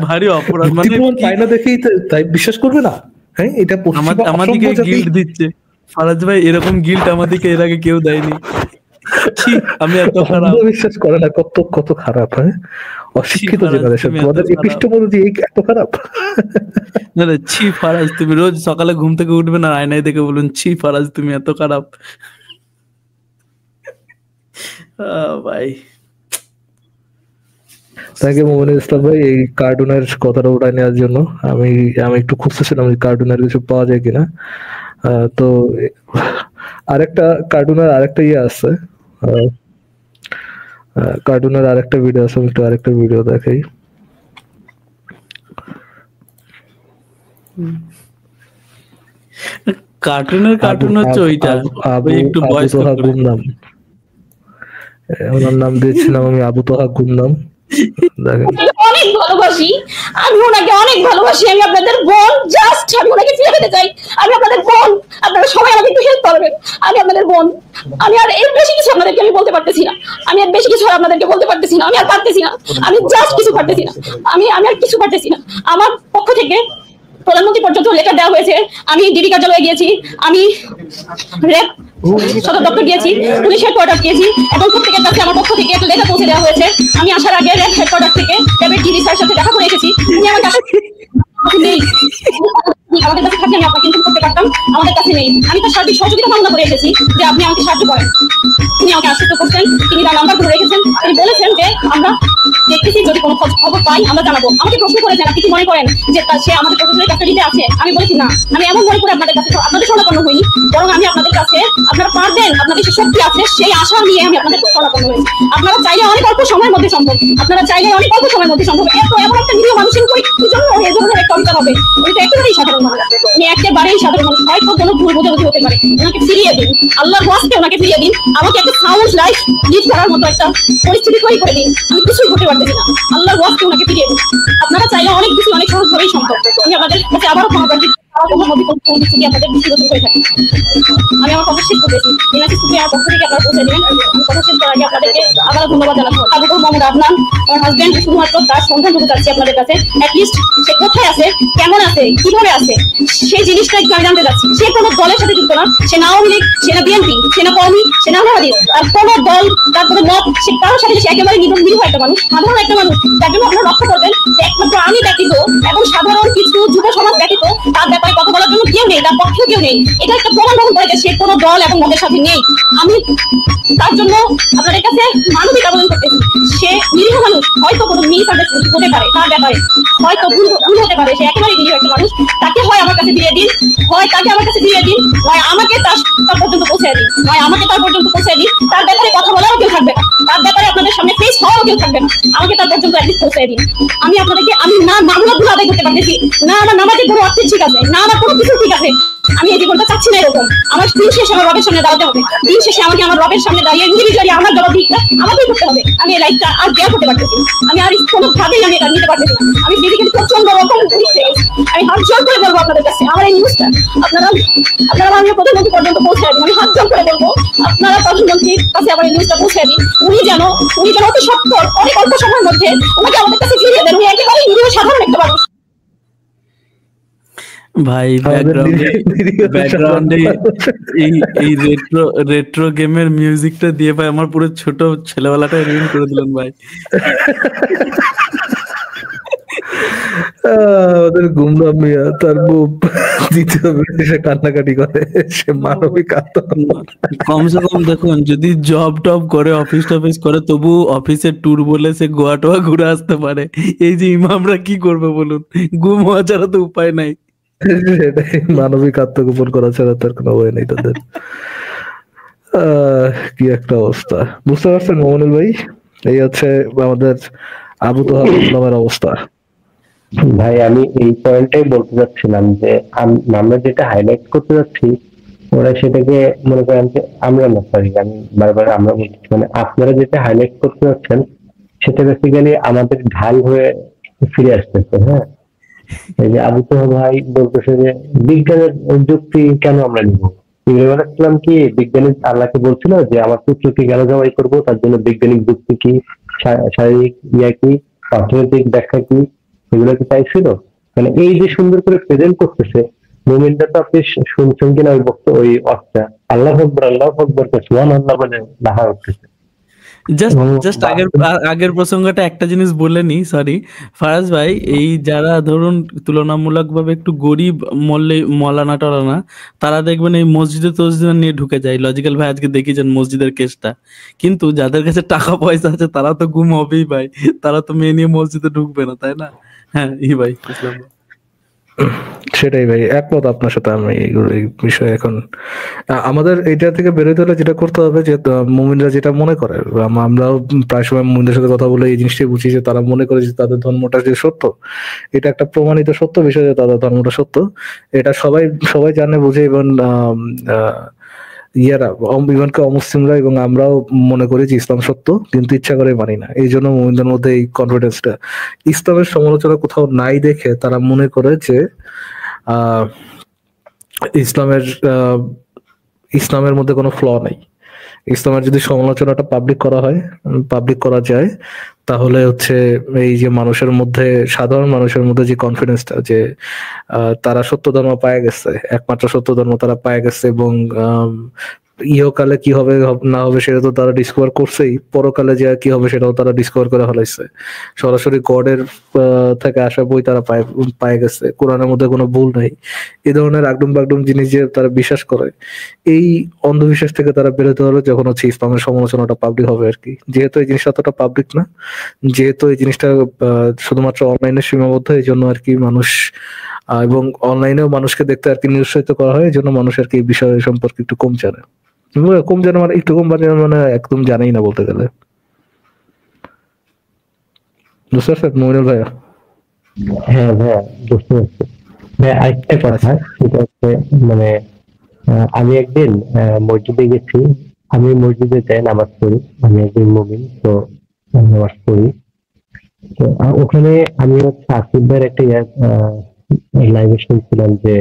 ভারী অপরাধ। মানে তাই না, দেখেই তাই বিশ্বাস করবে না। হ্যাঁ, এটা আমাদেরকে গিল্ট দিচ্ছে ফারাজ ভাই। এরকম গিল্ট আমাদেরকে এর আগে কেউ দেয়নি। আমি এত খারাপ, বিশ্বাস করে না, কত খারাপ। হ্যাঁ, অশিক্ষিত জেনারেশন, তোমাদের এপিস্টেমোলজি এত খারাপ। না না, ছি ফারাজ, তুমি রোজ সকালে ঘুম থেকে উঠবে না, আয়নায় দেখে বলুন ছি ফারাজ তুমি এত খারাপ। ভাই তাকে মোমিনুল ইসলাম ভাই এই কার্টুনের কথাটা উঠায় নেওয়ার জন্য আমি একটু খুঁজতেছিলাম এই কার্টুনের কিছু পাওয়া যায় কিনা। তো আরেকটা কার্টুনের আরেকটা ইয়ে আছে, কার্টুনের আরেকটা ভিডিও আছে, আমি একটু আরেকটা ভিডিও দেখাই। কার্টুন হচ্ছে ওইটা, আবু ওই একটু আবু বয়স তোহা গুমনাম, ওনার নাম দিয়েছিলাম আমি আবু তোহা গুমনাম। দেখেন অনেক ভালোবাসি, আমি ওনাকে অনেক ভালোবাসি, আমি আপনাদের বোন, জাস্ট আমি ওনাকে ফিরে পেতে চাই, আমি আপনাদের বোন, আপনারা সবাই আমাকে একটু হেল্প করবেন, আমি আপনাদের বোন। আমি আর এর বেশি কিছু আপনাদেরকে আমি বলতে পারতেছি না, আমি আর বেশি কিছু আর আপনাদেরকে বলতে পারতেছি না, আমি আর পারতেছি না, আমি জাস্ট কিছু পারতেছি না, আমি আর কিছু পারতেছি না। আমার পক্ষ থেকে প্রধানমন্ত্রী পর্যন্ত লেটার দেওয়া হয়েছে, আমি ডিডি কার্যালয়ে গিয়েছি, আমি র্যাব সদর দপ্তর গিয়েছি, পুলিশ হেডকোয়ার্টার গিয়েছি, এবং প্রত্যেকের কাছে আমার পক্ষ থেকে একটা লেটার পৌঁছে দেওয়া হয়েছে। আমি আসার আগে র্যাব হেডকোয়ার্টার থেকে র্যাবের ডিডি স্যারের সাথে দেখা করে এসেছি, উনি আমার কাছে নেই, আমাদের কাছে থাকলে আমি আপনাকে ইনফর্ম করতে পারতাম, আমাদের কাছে নেই। আমি তার সার্বিক সহযোগিতা কামনা করে এসেছি যে আপনি আমাকে সাহায্য করেন। তিনি আমাকে আশ্বস্ত করছেন, তিনি তার নাম্বারগুলো রেখেছেন, তিনি বলেছেন যে আমরা দেখতেছি, যদি কোনো খবর পাই আমরা জানাবো। আমাকে প্রশ্ন করেছেন আপনি কি মনে করেন যে সে আমাদের প্রশাসনের কাস্টাডিতে আছে? আমি বলেছি না, আমি এমন মনে করে আপনাদের কাছে আপনাদের শরণাপন্ন হইনি, বরং আমি আপনাদের কাছে আপনারা পারবেন, আপনাদের যে শক্তি আছে সেই আশা নিয়ে আমি আপনাদের শরণাপন্ন হয়েছি। আপনারা চাইলে অনেক অল্প সময়ের মধ্যে সম্ভব, আপনারা চাইলে অনেক অল্প সময়ের মধ্যে সম্ভব। এমন একটা নিরীহ মানুষের কি জন্য এই ধরনের একটা অভিযোগ হবে? উনি তো একেবারেই সাধারণ মানুষ, উনি একেবারেই সাধারণ মানুষ, হয়তো কোনো ভুল বোঝাবুঝি হতে পারে, ওনাকে ফিরিয়ে দিন, আল্লাহর ওয়াস্তে ওনাকে ফিরিয়ে দিন, আমাকে একটা সাউন্ড লাইফ লিড করার মতো একটা পরিস্থিতি তৈরি করে দিন, আমি কিছুই করতে পারতেছি না, আল্লাহর ওয়াস্তে ওনাকে ফিরিয়ে দিন। আপনারা চাইলে অনেক কিছু অনেক সহজভাবেই সম্ভব। আমি আপনাদের কাছে আবারও ক্ষমা প্রার্থী, আমার মধ্যে কোনো কিছু কি আপনাদের দৃষ্টিগত হয়ে থাকে। আমি আমার কথা শেষ করতেছি, এনাকে শুধু আমার পক্ষ থেকে আপনারা পৌঁছে দিবেন। আমি কথা শেষ করার আগে আপনাদেরকে আবারও ধন্যবাদ জানাবো। আবুল মোহাম্মদ আদনান, আমার হাজবেন্ড, শুধুমাত্র তার সন্ধানটুকু চাচ্ছি আপনাদের কাছে, অ্যাটলিস্ট সে কোথায় আছে, কেমন আছে, কিভাবে আছে, সেই জিনিসটা একটু আমি জানতে চাচ্ছি। সে কোনো দলের সাথে যুক্ত না, সে না আওয়ামী লীগ, সে না বিএনপি, সে না কওমি, সে না আওয়ামী, আর কোনো দল, তার কোনো মত, সে কারোর সাথে, সে একেবারে নিরীহ একটা মানুষ, সাধারণ একটা মানুষ, যার জন্য আপনারা লক্ষ্য করবেন যে একমাত্র আমি ব্যতীত এবং সাধারণ কিছু যুব সমাজ ব্যতীত তার ব্যাপারে কথা বলার জন্য কেউ নেই, তার পক্ষেও কেউ নেই। এটা একটা প্রমাণ বহন করে যে সে কোনো দল এবং মতের সাথে নেই। আমি তার জন্য আপনাদের কাছে মানবিক আবেদন করতেছি। সে নিরীহ মানুষ, হয়তো কোনো মিস আন্ডারস্ট্যান্ডিং হতে পারে তার ব্যাপারে, হয়তো ভুল হতে পারে, সে একেবারেই নিরীহ একটা মানুষ। তাকে হয় আমার কাছে ফিরিয়ে দিন, হয় তাকে আমার কাছে ফিরিয়ে দিন, নয় আমাকে তার পর্যন্ত পৌঁছে দিন, নয় আমাকে তার পর্যন্ত পৌঁছে দিন। তার ব্যাপারে কথা বলারও কেউ থাকবে না, তার ব্যাপারে আপনাদের সামনে ফেস হওয়ারও কেউ থাকবে না, আমাকে তার পর্যন্ত অ্যাটলিস্ট পৌঁছে দিন। আমি আপনাদেরকে, আমি না মামলাগুলো আদায় করতে পারতেছি না, আমার নামাজের কোনো অর্থ ঠিক আছে না, আমার কোনো কিছু ঠিক আছে, আমি এই জীবনটা চাচ্ছি না এরকম। আমার দিন শেষে আমার রবের সামনে দাঁড়াতে হবে, দিন শেষে আমাকে আমার রবের সামনে দাঁড়িয়ে ইন্ডিভিজুয়ালি আমার জবাবদিহিটা আমাকেই করতে হবে। আমি এই লাইফটা আর বেয়ার করতে পারতেছি, আমি আর কোনোভাবেই আমি এটা নিতে পারতেছি না। আমি ফিজিক্যালি প্রচন্ড রকম আমি হাত জোর করে বলবো আপনাদের কাছে, আমার এই নিউজটা আপনারা মাননীয় প্রধানমন্ত্রী পর্যন্ত পৌঁছে দিন। আমি হাত জোর করে বলবো আপনারা প্রধানমন্ত্রীর কাছে আমার এই নিউজটা পৌঁছে দিন। উনি যেন অতি সত্তর অনেক অল্প সময়ের মধ্যে ওনাকে আমাদের কাছে ফিরিয়ে দেন। উনি একেবারেই নিরীহ সাধারণ একটা মানুষ। ভাই ব্যাকগ্রাউন্ডে এই রেট্রো গেমের মিউজিকটা দিয়ে ভাই আমার পুরো ছোট ছেলেবেলাটা রুইন করে দিলেন ভাই। ওদের গুমরাম মিয়া তার বুপ দ্বিতীয় ব্রিটিশে কান্নাকাটি করে, সে মানবিক কমসে কম দেখুন যদি জব টব করে অফিস টফিস করে তবু অফিসের ট্যুর বলে সে গোয়া টোয়া ঘুরে আসতে পারে। এই যে ইমামরা কি করবে বলুন, গুম হওয়া ছাড়া তো উপায় নাই। সেটাই, মানবিক আত্মগোপন করা ছাড়া তার কোনো ওয়ে নেই তাদের। কি একটা অবস্থা, বুঝতে পারছেন মোমিনুল ভাই? এই হচ্ছে আমাদের আবু তোহা গুমরামের অবস্থা। ভাই আমি এই পয়েন্টটাই বলতে চাচ্ছিলাম যে আমরা যেটা হাইলাইট করতে যাচ্ছি ওরা সেটাকে মনে করেন যে আমরা না, সরি আমি বারবার আমরা বলছি, মানে আপনারা যেটা হাইলাইট করতে যাচ্ছেন সেটা বেসিক্যালি আমাদের ঢাল হয়ে ফিরে আসতেছে। হ্যাঁ, এই যে আবু তোহা ভাই বলতেছে যে বিজ্ঞানের যুক্তি কেন আমরা নিব? ইব্রাহিম আলাইহিস কি বিজ্ঞানী আল্লাহকে বলছিল যে আমার পুত্রকে কেন জবাই করবো, তার জন্য বৈজ্ঞানিক যুক্তি কি, শারীরিক ইয়া কি, অর্থনৈতিক ব্যাখ্যা কি, এগুলো কি চাইছিল? মানে এই যে সুন্দর করে প্রেজেন্ট করতেছে মুমিনটা, তো আপনি শুনছেন কিনা ওই বক্তব্য, ওই অর্থটা আল্লাহু আকবার সুবহানাল্লাহ বলে দেখা উঠতেছে। জাস্ট আগের প্রসঙ্গটা একটা জিনিস বলে নি, সরি ফারাজ ভাই, এই যারা ধরুন তুলনামূলক ভাবে একটু গরিব মৌলানা টলানা, তারা দেখবেন এই মসজিদে তসজিদে নিয়ে ঢুকে যায়। লজিক্যাল ভাই আজকে দেখিয়েছেন মসজিদের কেসটা, কিন্তু যাদের কাছে টাকা পয়সা আছে তারা তো গুম হবেই ভাই, তারা তো মেয়ে নিয়ে মসজিদে ঢুকবে না, তাই না? হ্যাঁ ভাই সেটাই ভাই, একমত আপনার সাথে আমি এই বিষয়ে। এখন আমাদের এইটা থেকে বেরোতে হলে যেটা করতে হবে যে মুমিনরা যেটা মনে করে, আমরাও প্রায় সময় মুমিনদের সাথে কথা বলে এই জিনিসটাই বুঝি যে তারা মনে করে যে তাদের ধর্মটা যে সত্য, এটা একটা প্রমাণিত সত্য বিষয় যে তাদের ধর্মটা সত্য। এটা সবাই জানে বুঝে, এবং ইভেনকে অমুসলিমরা এবং আমরাও মনে করি যে ইসলাম সত্য, কিন্তু ইচ্ছা করে মানি না। এই জন্য মুমিনদের মধ্যে এই কনফিডেন্সটা, ইসলামের সমালোচনা কোথাও নাই দেখে তারা মনে করে যে ইসলামের মধ্যে কোনো ফ্ল নাই। ইসলামের যদি সমালোচনাটা পাবলিক করা যায়, তাহলে হচ্ছে এই যে সাধারণ মানুষের মধ্যে যে কনফিডেন্সটা, যে তারা সত্য ধর্ম পায়ে গেছে, একমাত্র সত্য ধর্ম তারা পায়ে গেছে, এবং ইহকালে কি হবে না হবে সেটা তো তারা ডিসকভার করছেই, পরকালে যে কি হবে সেটাও তারা ডিসকভার করে ফেলাইছে। সরাসরি গডের থেকে আসা বই তারা পায়ে গেছে, কোরআনের মধ্যে কোনো ভুল নাই। এই ধরনের আগডুম বাগডুম জিনিস যে তারা বিশ্বাস করে, এই অন্ধবিশ্বাস থেকে তারা বেরোতে হবে যখন হচ্ছে ইসলামের সমালোচনাটা পাবলিক হবে আর কি। যেহেতু এই জিনিসটা অতটা পাবলিক না, যেহেতু এই জিনিসটা শুধুমাত্র অনলাইনে সীমাবদ্ধ, এই জন্য আর কি মানুষ এবং অনলাইনেও মানুষকে দেখতে আর কি নিরুৎসাহিত করা হয়, এই জন্য মানুষ আর কি এই বিষয় সম্পর্কে একটু কম জানে মানে একটু কম মানে একদম জানেই না বলতে গেলে। বুঝতে পারছেন মইনুল ভাইয়া? হ্যাঁ ভাইয়া বুঝতে পারছি। ভাইয়া আরেকটা কথা, সেটা হচ্ছে মানে আমি একদিন মসজিদে গেছি। আমি মসজিদে যাই, নামাজ পড়ি, আমি একজন মুমিন, তো নামাজ পড়ি। তো ওখানে আমি হচ্ছে আসিফ ভাইয়ের একটা লাইভে শুনছিলাম যে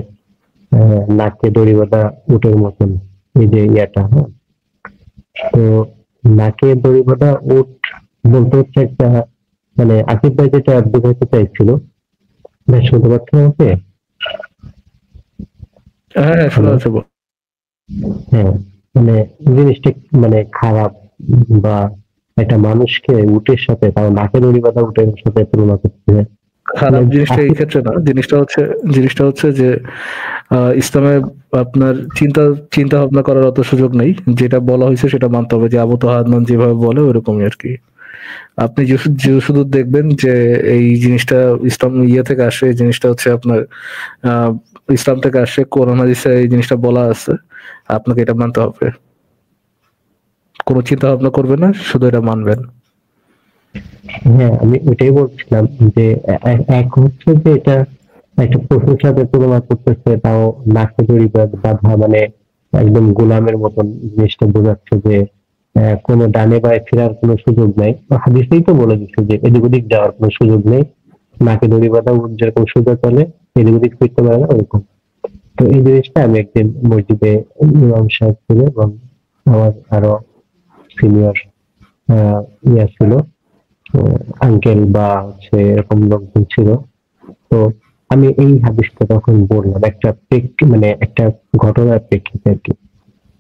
নাকে দড়ি বাঁধা উটের মতন এই যে হ্যাঁ। তো নাকে দড়ি বাঁধা উট বলতে হচ্ছে একটা মানে আসিফ ভাই যেটা বোঝাতে চাইছিল, শুনতে পাচ্ছেন আমাকে? হ্যাঁ, মানে জিনিসটা মানে খারাপ, বা একটা মানুষকে উটের সাথে, তার নাকে দড়ি বাঁধা উটের সাথে তুলনা করতে খারাপ জিনিসটা এই ক্ষেত্রে না। জিনিসটা হচ্ছে যে ইসলামে আপনার চিন্তা ভাবনা করার অত সুযোগ নেই। যেটা বলা হয়েছে সেটা মানতে হবে, যে আবু তাহাদমান যেভাবে বলে ওইরকমই আর কি। আপনি শুধু দেখবেন যে এই জিনিসটা ইসলাম থেকে আসে, এই জিনিসটা হচ্ছে আপনার ইসলাম থেকে আসে, কোরআন হাদিসে এই জিনিসটা বলা আছে, আপনাকে এটা মানতে হবে। কোনো চিন্তা ভাবনা করবেন না, শুধু এটা মানবেন। হ্যাঁ, আমি ওইটাই বলছিলাম যে এক হচ্ছে যে এটা একটা পশুর সাথে তুলনা করতেছে, তাও নাকে দড়ি বাঁধা, মানে একদম গোলামের মতন জিনিসটা বোঝাচ্ছে যে কোনো ডানে বায়ে ফেরার কোনো সুযোগ নেই। হাদিসেই তো বলে দিচ্ছে যে এদিক ওদিক যাওয়ার কোনো সুযোগ নেই, নাকে দড়ি বাঁধা যেরকম সুযোগ চলে এদিক ওদিক ফিরতে পারে না ওরকম। তো এই জিনিসটা আমি একদিন মসজিদে ইমাম সাহেব ছিল এবং আমার আরো সিনিয়র ছিল, আঙ্কেল বা হচ্ছে এরকম লোকজন ছিল। তো আমি এই হাদিসটা তখন বললাম একটা মানে একটা ঘটনার প্রেক্ষিতে আর কি।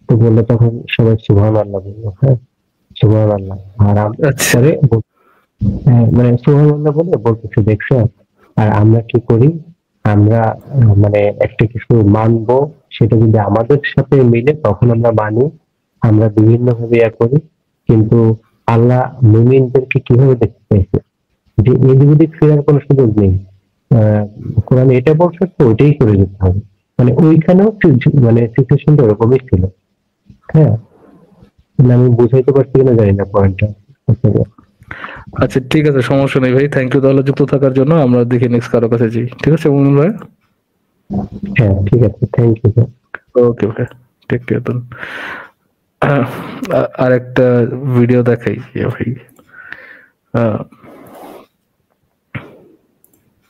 তো বললো তখন সবাই সুবহানাল্লাহ বললো, হ্যাঁ সুবহানাল্লাহ। আর পরে মানে সুবহানাল্লাহ বলে বলতেছে দেখছো। আর আমরা কি করি, আমরা মানে একটা কিছু মানবো, সেটা যদি আমাদের সাথে মিলে তখন আমরা মানি, আমরা বিভিন্ন ভাবে করি। কিন্তু আল্লাহ মুমিনদেরকে কিভাবে দেখতে চাইছে, যে এদিক ওদিক ফেরার কোনো সুযোগ নেই। কোরআন এটা বলছে তো ওইটাই করে যেতে হবে, মানে ওইখানেও মানে সিচুয়েশনটা ওরকমই ছিল। হ্যাঁ, আমি বুঝাইতে পারছি কিনা জানি না পয়েন্টটা। আচ্ছা ঠিক আছে, সমস্যা নেই ভাই, থ্যাংক ইউ তাহলে যুক্ত থাকার জন্য। আমরা দেখি নেক্সট কারো কাছে যাই, ঠিক আছে মইনুল ভাই? হ্যাঁ ঠিক আছে, থ্যাংক ইউ। ওকে ভাই, টেক কেয়ার দেন। আর একটা ভিডিও দেখাই ভাই।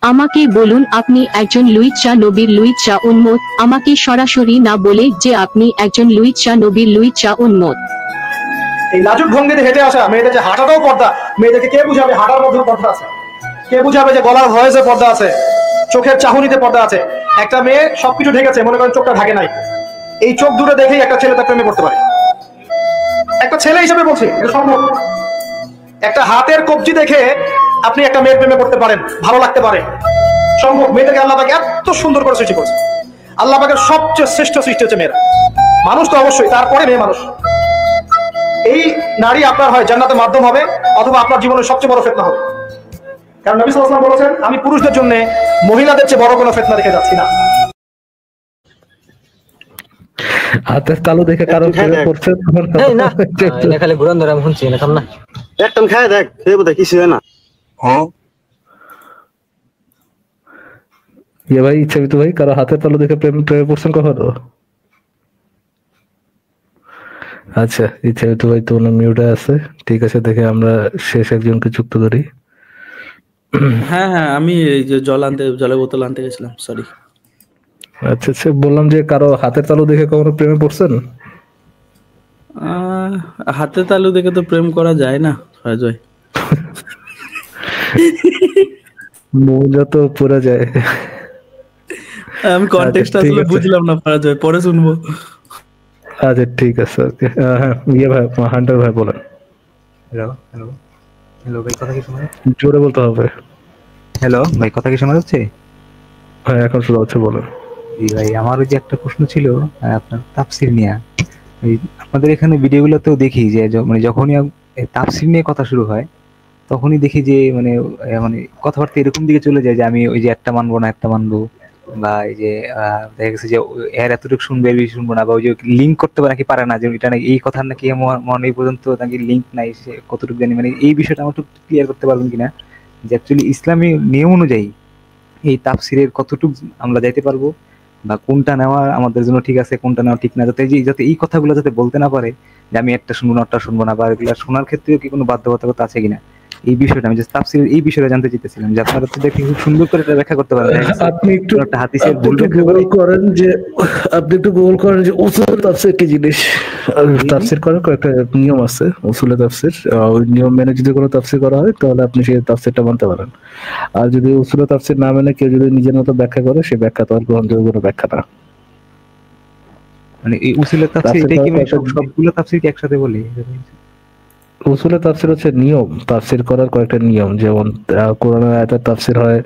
আমাকে বলুন আপনি একজন লুইচ্চা নবীর লুইচ্চা উন্মত, আমাকে সরাসরি না বলে যে আপনি একজন লুইচ্চা নবীর লুইচ্চা উন্মত। এই লাজুক ভঙ্গিতে হেঁটে আসা মেয়েদের যে হাঁটাটাও পর্দা, মেয়েদেরকে কে বুঝাবে হাঁটার মধ্যে পর্দা আছে? কে বুঝাবে যে গলার ভয়েসে পর্দা আছে, চোখের চাহনিতে পর্দা আছে? একটা মেয়ে সবকিছু ঢেকেছে, মনে করেন চোখটা ঢাকে নাই, এই চোখ দুটো দেখেই একটা ছেলে তার প্রেমে পড়তে পারে। একটা ছেলে হিসেবে বলছি, এটা সম্ভব। একটা হাতের কবজি দেখে আপনি একটা মেয়ের প্রেমে পড়তে পারেন, ভালো লাগতে পারে, সম্ভব। মেয়েদেরকে আল্লাহ পাক এত সুন্দর করে সৃষ্টি করেছে। আল্লাহ পাকের সবচেয়ে শ্রেষ্ঠ সৃষ্টি হচ্ছে মেয়েরা। মানুষ তো অবশ্যই, তারপরে মেয়ে মানুষ। এই নারী আপনার হয় জান্নাতের মাধ্যম হবে, অথবা আপনার জীবনের সবচেয়ে বড় ফিতনা হবে। কারণ নবী সাল্লাল্লাহু আলাইহি ওয়াসাল্লাম বলেছেন আমি পুরুষদের জন্য মহিলাদের চেয়ে বড় কোনো ফিতনা রেখে যাচ্ছি না। হাতের তালু দেখে কারো প্রেমে পড়ছে না এটা খালি ঘুরান ধরে আমি শুনছি না কাম না একদম খায় দেখ খেয়ে বোধহয় কিছু হয় না। হ্যাঁ ইয়ে ভাই ইচ্ছা তো ভাই কারো হাতের তালু দেখে প্রেমে পড়ছেন কখনো? আচ্ছা ইচ্ছা তো ভাই তো মিউটে আছে, ঠিক আছে। দেখে আমরা শেষ একজনকে যুক্ত করি। হ্যাঁ হ্যাঁ আমি এই যে জলের বোতল আনতে গেছিলাম, সরি। আচ্ছা আচ্ছা, বললাম যে কারো হাতের তালু দেখে কখনো প্রেমে পড়ছেন? হাতে তালু দেখে তো প্রেম করা যায় না অজয়। মৌজা তো পড়ে যায়। আমি কনটেক্সট আসলে বুঝলাম না অজয়, পরে শুনবো। আচ্ছা ঠিক আছে, ওকে। হ্যাঁ ইয়ে ভাই, হান্টার ভাই বলেন। হ্যালো হ্যালো হ্যালো ভাই, কথা কি শোনা যাচ্ছে? জোরে বলতে হবে। হ্যালো ভাই, কথা কি শোনা যাচ্ছে? হ্যাঁ এখন শোনা যাচ্ছে, বলেন। জি ভাই, আমার ওই যে একটা প্রশ্ন ছিল আপনার তাফসীর নিয়ে। আপনাদের এখানে ভিডিওগুলোতেও দেখি যে মানে যখনই তাফসীর নিয়ে কথা শুরু হয় তখনই দেখি যে মানে মানে কথাবার্তা এরকম দিকে চলে যায় যে আমি ওই যে একটা মানবো না একটা মানবো, বা এই যে দেখা গেছে যে এর এতটুকু শুনবে বেশি শুনবো না, বা ওই যে লিঙ্ক করতে পারে নাকি পারে না, যে এটা নাকি এই কথা নাকি মনে এই পর্যন্ত নাকি লিঙ্ক নাই, সে কতটুকু জানি, মানে এই বিষয়টা আমার একটু ক্লিয়ার করতে পারবেন কিনা যে অ্যাকচুয়ালি ইসলামী নিয়ম অনুযায়ী এই তাফসীরের কতটুকু আমরা যাইতে পারবো, বা কোনটা নেওয়া আমাদের জন্য ঠিক আছে কোনটা নেওয়া ঠিক না, যাতে এই কথাগুলো যাতে বলতে না পারে যে আমি একটা শুনবো না একটা শুনবো না, বা এগুলা শোনার ক্ষেত্রেও কি কোনো বাধ্যবাধকতা আছে কিনা, এই বিষয়টা আমি তাফসীরের এই বিষয়টা জানতে চাইতেছিলাম যে আপনারা তো দেখি খুব সুন্দর করে এটা ব্যাখ্যা করতে পারেন। আপনি একটু একটা হাদিসের ভুল গুগল করেন যে উসুল তাফসীর কি জিনিস। তাফসীর করার কয়েকটা নিয়ম আছে, উসুলে তাফসীর। ওই নিয়ম মেনে যদি কোনো তাফসীর করা হয় তাহলে আপনি সেই তাফসীরটা মানতে পারেন। আর যদি উসুলে তাফসীর না মেনে কেউ যদি নিজের মতো ব্যাখ্যা করে, সেই ব্যাখ্যা তো আর গ্রহণযোগ্য কোনো ব্যাখ্যা না। মানে এই উসুলে তাফসীর এটা কি সবগুলো তাফসীর কি একসাথে বলি? উসুলে তাফসীর হচ্ছে নিয়ম, তাফসীর করার কয়েকটা নিয়ম। যেমন কোরআনের আয়াতের তাফসীর হয়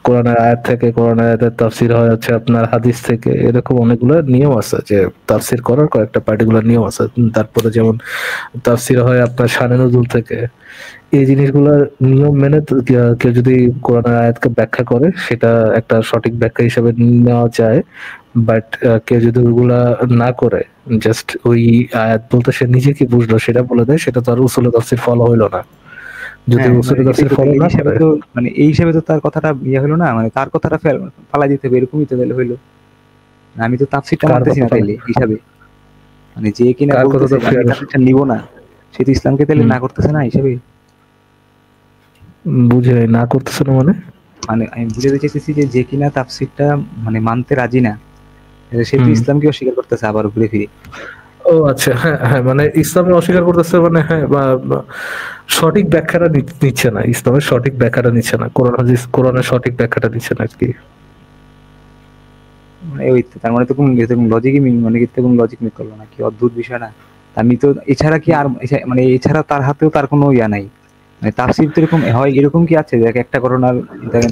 কোরআনের আয়াত থেকে, কোরআনের আয়াতের তাফসীর হয় হচ্ছে আপনার হাদিস থেকে। এরকম অনেকগুলো নিয়ম আছে যে তাফসীর করার কয়েকটা পার্টিকুলার নিয়ম আছে। তারপরে যেমন তাফসীর হয় আপনার শানে নুজুল থেকে। এই জিনিসগুলোর নিয়ম মেনে কেউ যদি কোরআনের আয়াতকে ব্যাখ্যা করে সেটা একটা সঠিক ব্যাখ্যা হিসেবে নেওয়া যায়। বাট কেউ যদি ওগুলা না করে, জাস্ট ওই আয়াত বলতে সে নিজে কি বুঝলো সেটা বলে দেয়, সেটা তো আর উসুলে তাফসীর ফলো হইলো না। যদি উসুলে তাফসীর ফলো না করে, মানে এই হিসাবে তো তার কথাটা ইয়ে হলো না, মানে তার কথাটা ফালাই দিতে হবে, এরকমই তো তাহলে হইলো। আমি তো তাফসীরটা মানতেছি না তাইলে হিসাবে, মানে যে কিনা বলতেছে আমি তাফসীরটা নিব না, সে তো ইসলামকে তাহলে না করতেছে না হিসাবে। বুঝে না করতেছে না মানে আমি বুঝাতে চাইতেছি যে কিনা তাফসীরটা মানে মানতে রাজি না, সে তো ইসলামকে অস্বীকার করতেছে আবার ঘুরে ফিরে। ও আচ্ছা, হ্যাঁ হ্যাঁ, মানে ইসলামে অস্বীকার করতেছে, মানে হ্যাঁ, বা সঠিক ব্যাখ্যাটা নিচ্ছে না, ইসলামের সঠিক ব্যাখ্যাটা নিচ্ছে না, কোরআনের সঠিক ব্যাখ্যাটা নিচ্ছে না আর কি। ওই তার মানে তো কোনো লজিকই মানে কোনো লজিক মিট করলো না, কি অদ্ভুত বিষয় না। আমি তো এছাড়া কি আর মানে এছাড়া তার হাতেও তার কোনো ইয়া নাই, মানে তাফসীর তো এরকম হয়, এরকম কি আছে দেখ একটা ঘটনার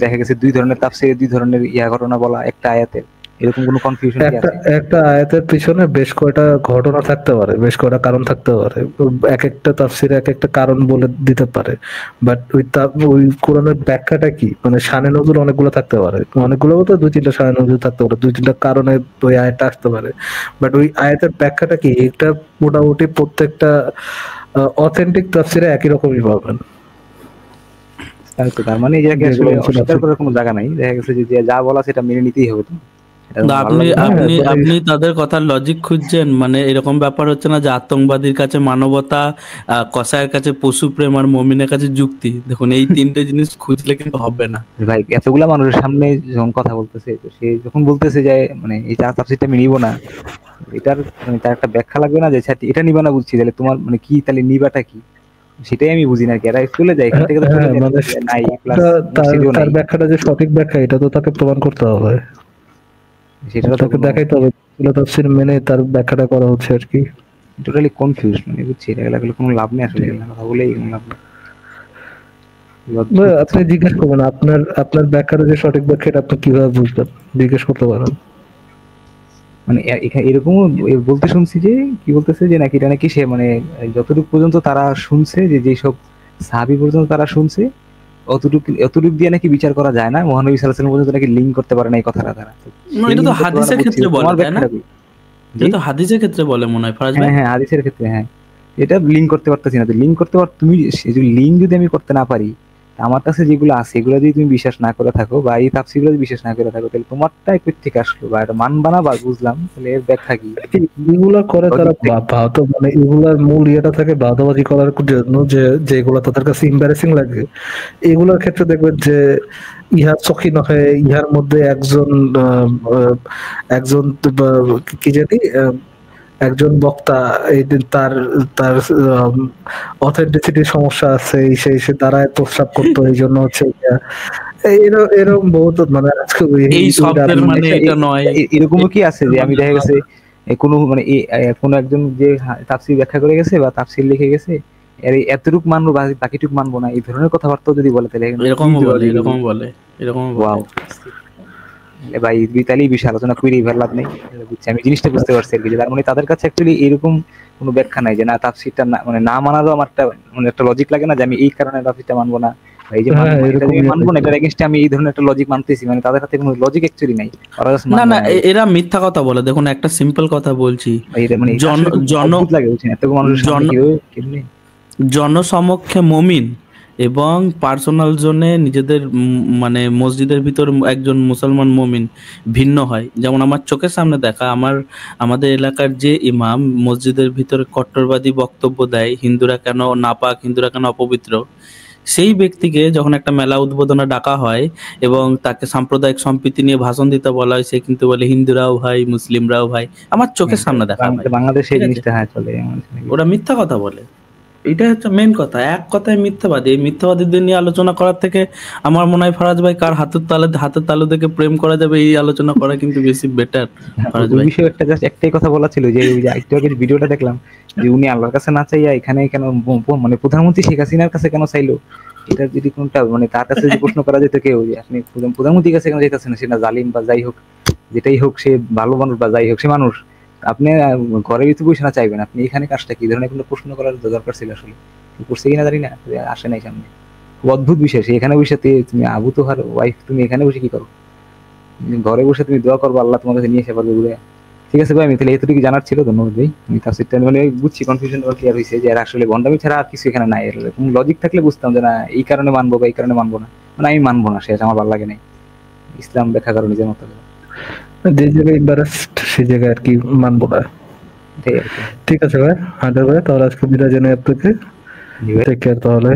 দেখা গেছে দুই ধরনের তাফসীরে দুই ধরনের ইয়া ঘটনা বলা একটা আয়াতের, এরকম কোনো কনফিউশন কি আছে? একটা আয়াতের পিছনে বেশ কয়টা ঘটনা থাকতে পারে, বেশ কয়টা কারণ থাকতে পারে, এক একটা তাফসীরে এক একটা কারণ বলে দিতে পারে। বাট ওই কোরআনের ব্যাখ্যাটা কি, মানে শানে নজুল অনেকগুলো থাকতে পারে, অনেকগুলো বলতে দুই তিনটা শানে নজুল থাকতে পারে, দুই তিনটা কারণে ওই আয়াতটা আসতে পারে। বাট ওই আয়াতের ব্যাখ্যাটা কি, এটা মোটামুটি প্রত্যেকটা অথেন্টিক তাফসীরে একই রকমই পাবেন। তার মানে এটাকে আসলে অস্বীকার করার কোনো জায়গা নাই, দেখা গেছে যে যা বলা সেটা মেনে নিতেই হবে। তো আপনি তাদের কথার লজিক খুঁজছেন, মানে এরকম ব্যাপার হচ্ছে না যে আতঙ্কবাদীর কাছে মানবতা, কসাইয়ের কাছে পশু প্রেম, আর মুমিনের কাছে যুক্তি। দেখুন এই তিনটে জিনিস খুঁজলে কিন্তু হবে না ভাই। এতগুলা মানুষের সামনে যখন কথা বলতেছে, তো সে যখন বলতেছে যে মানে এই তাফসীরটা আমি নিব না, এটার মানে তার একটা ব্যাখ্যা লাগবে না যে এটা নিবা না, বুঝছি তাহলে তোমার মানে কি, তাহলে নিবাটা কি, সেটাই আমি বুঝি না কি। এরা চলে যায় এখান থেকে, নাই তার ব্যাখ্যাটা যে সঠিক ব্যাখ্যা এটা তো তাকে প্রমাণ করতে হবে, সেটা তাকে দেখাইতে হবে। তাফসীর মেনে তার ব্যাখ্যাটা করা হচ্ছে আর কি। টোটালি কনফিউজ, মানে বুঝছি এটা লাগলে কোনো লাভ নেই আসলে, কথা বলেই কোনো লাভ নেই। আপনি জিজ্ঞেস করবেন আপনার ব্যাখ্যাটা যে সঠিক ব্যাখ্যা এটা আপনি কিভাবে বুঝবেন, জিজ্ঞেস করতে পারেন। মানে এরকম বলতে শুনছি যে কি বলতেছে যে নাকি এটা নাকি সে মানে যতটুকু পর্যন্ত তারা শুনছে, যে যেসব সাহাবী পর্যন্ত তারা শুনছে অতটুক দিয়ে নাকি বিচার করা যায় না, মহানবী সাল্লাল্লাহু আলাইহি ওয়াসাল্লাম পর্যন্ত নাকি লিঙ্ক করতে পারে না এই কথাটা তারা। এটা তো হাদিসের ক্ষেত্রে বলে, তাই না? এটা তো হাদিসের ক্ষেত্রে বলে মনে হয় ফারাজ ভাই। হ্যাঁ হাদিসের ক্ষেত্রে, হ্যাঁ এটা লিঙ্ক করতে পারতেছি না। লিঙ্ক করতে পার, তুমি লিঙ্ক যদি আমি করতে না পারি, আমার কাছে যেগুলো আছে এগুলো যদি তুমি বিশ্বাস না করে থাকো বা এই তাফসীরগুলো যদি বিশ্বাস না করে থাকো, তাহলে তোমারটাই কই থেকে আসলো বা এটা মানবা না বা বুঝলাম, তাহলে এর ব্যাখ্যা কি? এগুলা করে তারা মানে এগুলার মূল ইয়েটা থাকে বাদাবাজি করার জন্য, যে যেগুলো তাদের কাছে এম্বারেসিং লাগে। এগুলোর ক্ষেত্রে দেখবেন যে ইহার চকি নহে, ইহার মধ্যে একজন কি জানি একজন বক্তা এই তার তার অথেন্টিসিটির সমস্যা আছে, সে দ্বারায় প্রস্রাব করতো, এই জন্য হচ্ছে এরকম বহুত মানে এই শব্দের মানে এটা নয়। এরকমও কি আছে যে আমি দেখা গেছে কোনো মানে কোনো একজন যে তাফসীর ব্যাখ্যা করে গেছে বা তাফসীর লিখে গেছে, এতটুক মানবো বা বাকিটুক মানবো না, এই ধরনের কথাবার্তা যদি বলে তাহলে এরকম বলে। ওয়াও ভাই, তাহলে এই বিষয়ে আলোচনা করে লাভ নেই। আমি জিনিসটা বুঝতে পারছি আর কি, তার মানে তাদের কাছে অ্যাকচুয়ালি এরকম কোনো ব্যাখ্যা নাই যে না তাফসীরটা মানে না মানারও আমার একটা লজিক লাগে না যে আমি এই কারণে তাফসীরটা মানবো না, এই যে মানবো না এটার এগেইনস্টে আমি এই ধরনের একটা লজিক মানতেছি, মানে তাদের হাতে কোনো লজিক অ্যাকচুয়ালি নাই। না এরা মিথ্যা কথা বলে। দেখুন একটা সিম্পল কথা বলছি, জনসমক্ষে মুমিন এবং পার্সোনাল জোনে নিজেদের মানে মসজিদের ভিতর একজন মুসলমান মুমিন ভিন্ন হয়। যেমন আমার চোখের সামনে দেখা, আমাদের এলাকার যে ইমাম মসজিদের ভিতরে কট্টরবাদী বক্তব্য দেয়, হিন্দুরা কেন নাপাক, হিন্দুরা কেন অপবিত্র, সেই ব্যক্তিকে যখন একটা মেলা উদ্বোধনে ডাকা হয় এবং তাকে সাম্প্রদায়িক সম্প্রীতি নিয়ে ভাষণ দিতে বলা হয়, সে কিন্তু বলে হিন্দুরাও ভাই, মুসলিমরাও ভাই। আমার চোখের সামনে দেখা, বাংলাদেশে এই জিনিসটা চলে, ওরা মিথ্যা কথা বলে। এটা হচ্ছে মেন কথা, এক কথায় মিথ্যাবাদী। এই মিথ্যাবাদীদের নিয়ে আলোচনা করার থেকে আমার মনে হয় ফারাজ ভাই কার হাতের তালু থেকে প্রেম করা যাবে এই আলোচনা করা কিন্তু বেশি বেটার। ফারাজ ভাই বিষয়ে একটাই কথা বলা ছিল যে একটু আগে ভিডিওটা দেখলাম যে উনি আল্লাহর কাছে না চাইয়া এখানে কেন মানে প্রধানমন্ত্রী শেখ হাসিনার কাছে কেন চাইলো, এটা যদি কোনটা মানে তার কাছে যদি প্রশ্ন করা যেত কেউ যে আপনি প্রধানমন্ত্রীর কাছে কেন যেতেছেন, সে না জালিম বা যাই হোক, যেটাই হোক সে ভালো মানুষ বা যাই হোক সে মানুষ, আপনি ঘরের ভিতরে বসে না চাইবেন, আপনি এখানে কাজটা কি ধরনের কোনো প্রশ্ন করার দরকার ছিল আসলে, করছে কিনা জানি না, আসে নাই সামনে। অদ্ভুত বিষয়, সে এখানে বসে তুমি আবু তোহার ওয়াইফ, তুমি এখানে বসে কি করো, ঘরে বসে তুমি দোয়া করবো আল্লাহ তোমার কাছে নিয়ে এসে পারবে ঘুরে। ঠিক আছে ভাই, আমি তাহলে এতটুকু জানার ছিল, ধন্যবাদ ভাই। আমি তাফসীরটা মানে বুঝছি, কনফিউশন ক্লিয়ার হয়েছে যে আসলে ভণ্ডামি ছাড়া আর কিছু এখানে নাই। এরকম লজিক থাকলে বুঝতাম যে না এই কারণে মানবো বা এই কারণে মানবো না, মানে আমি মানবো না, সে আমার ভালো লাগে নাই, ইসলাম ব্যাখ্যা করো নিজের মতো, যে জায়গায় এম্বারাসড সেই জায়গায় আর কি মানবো না। ঠিক আছে ভাই, হাজার ভাই, তাহলে আজকে বিদায় জানাই আপনাকে। টেক কেয়ার তাহলে।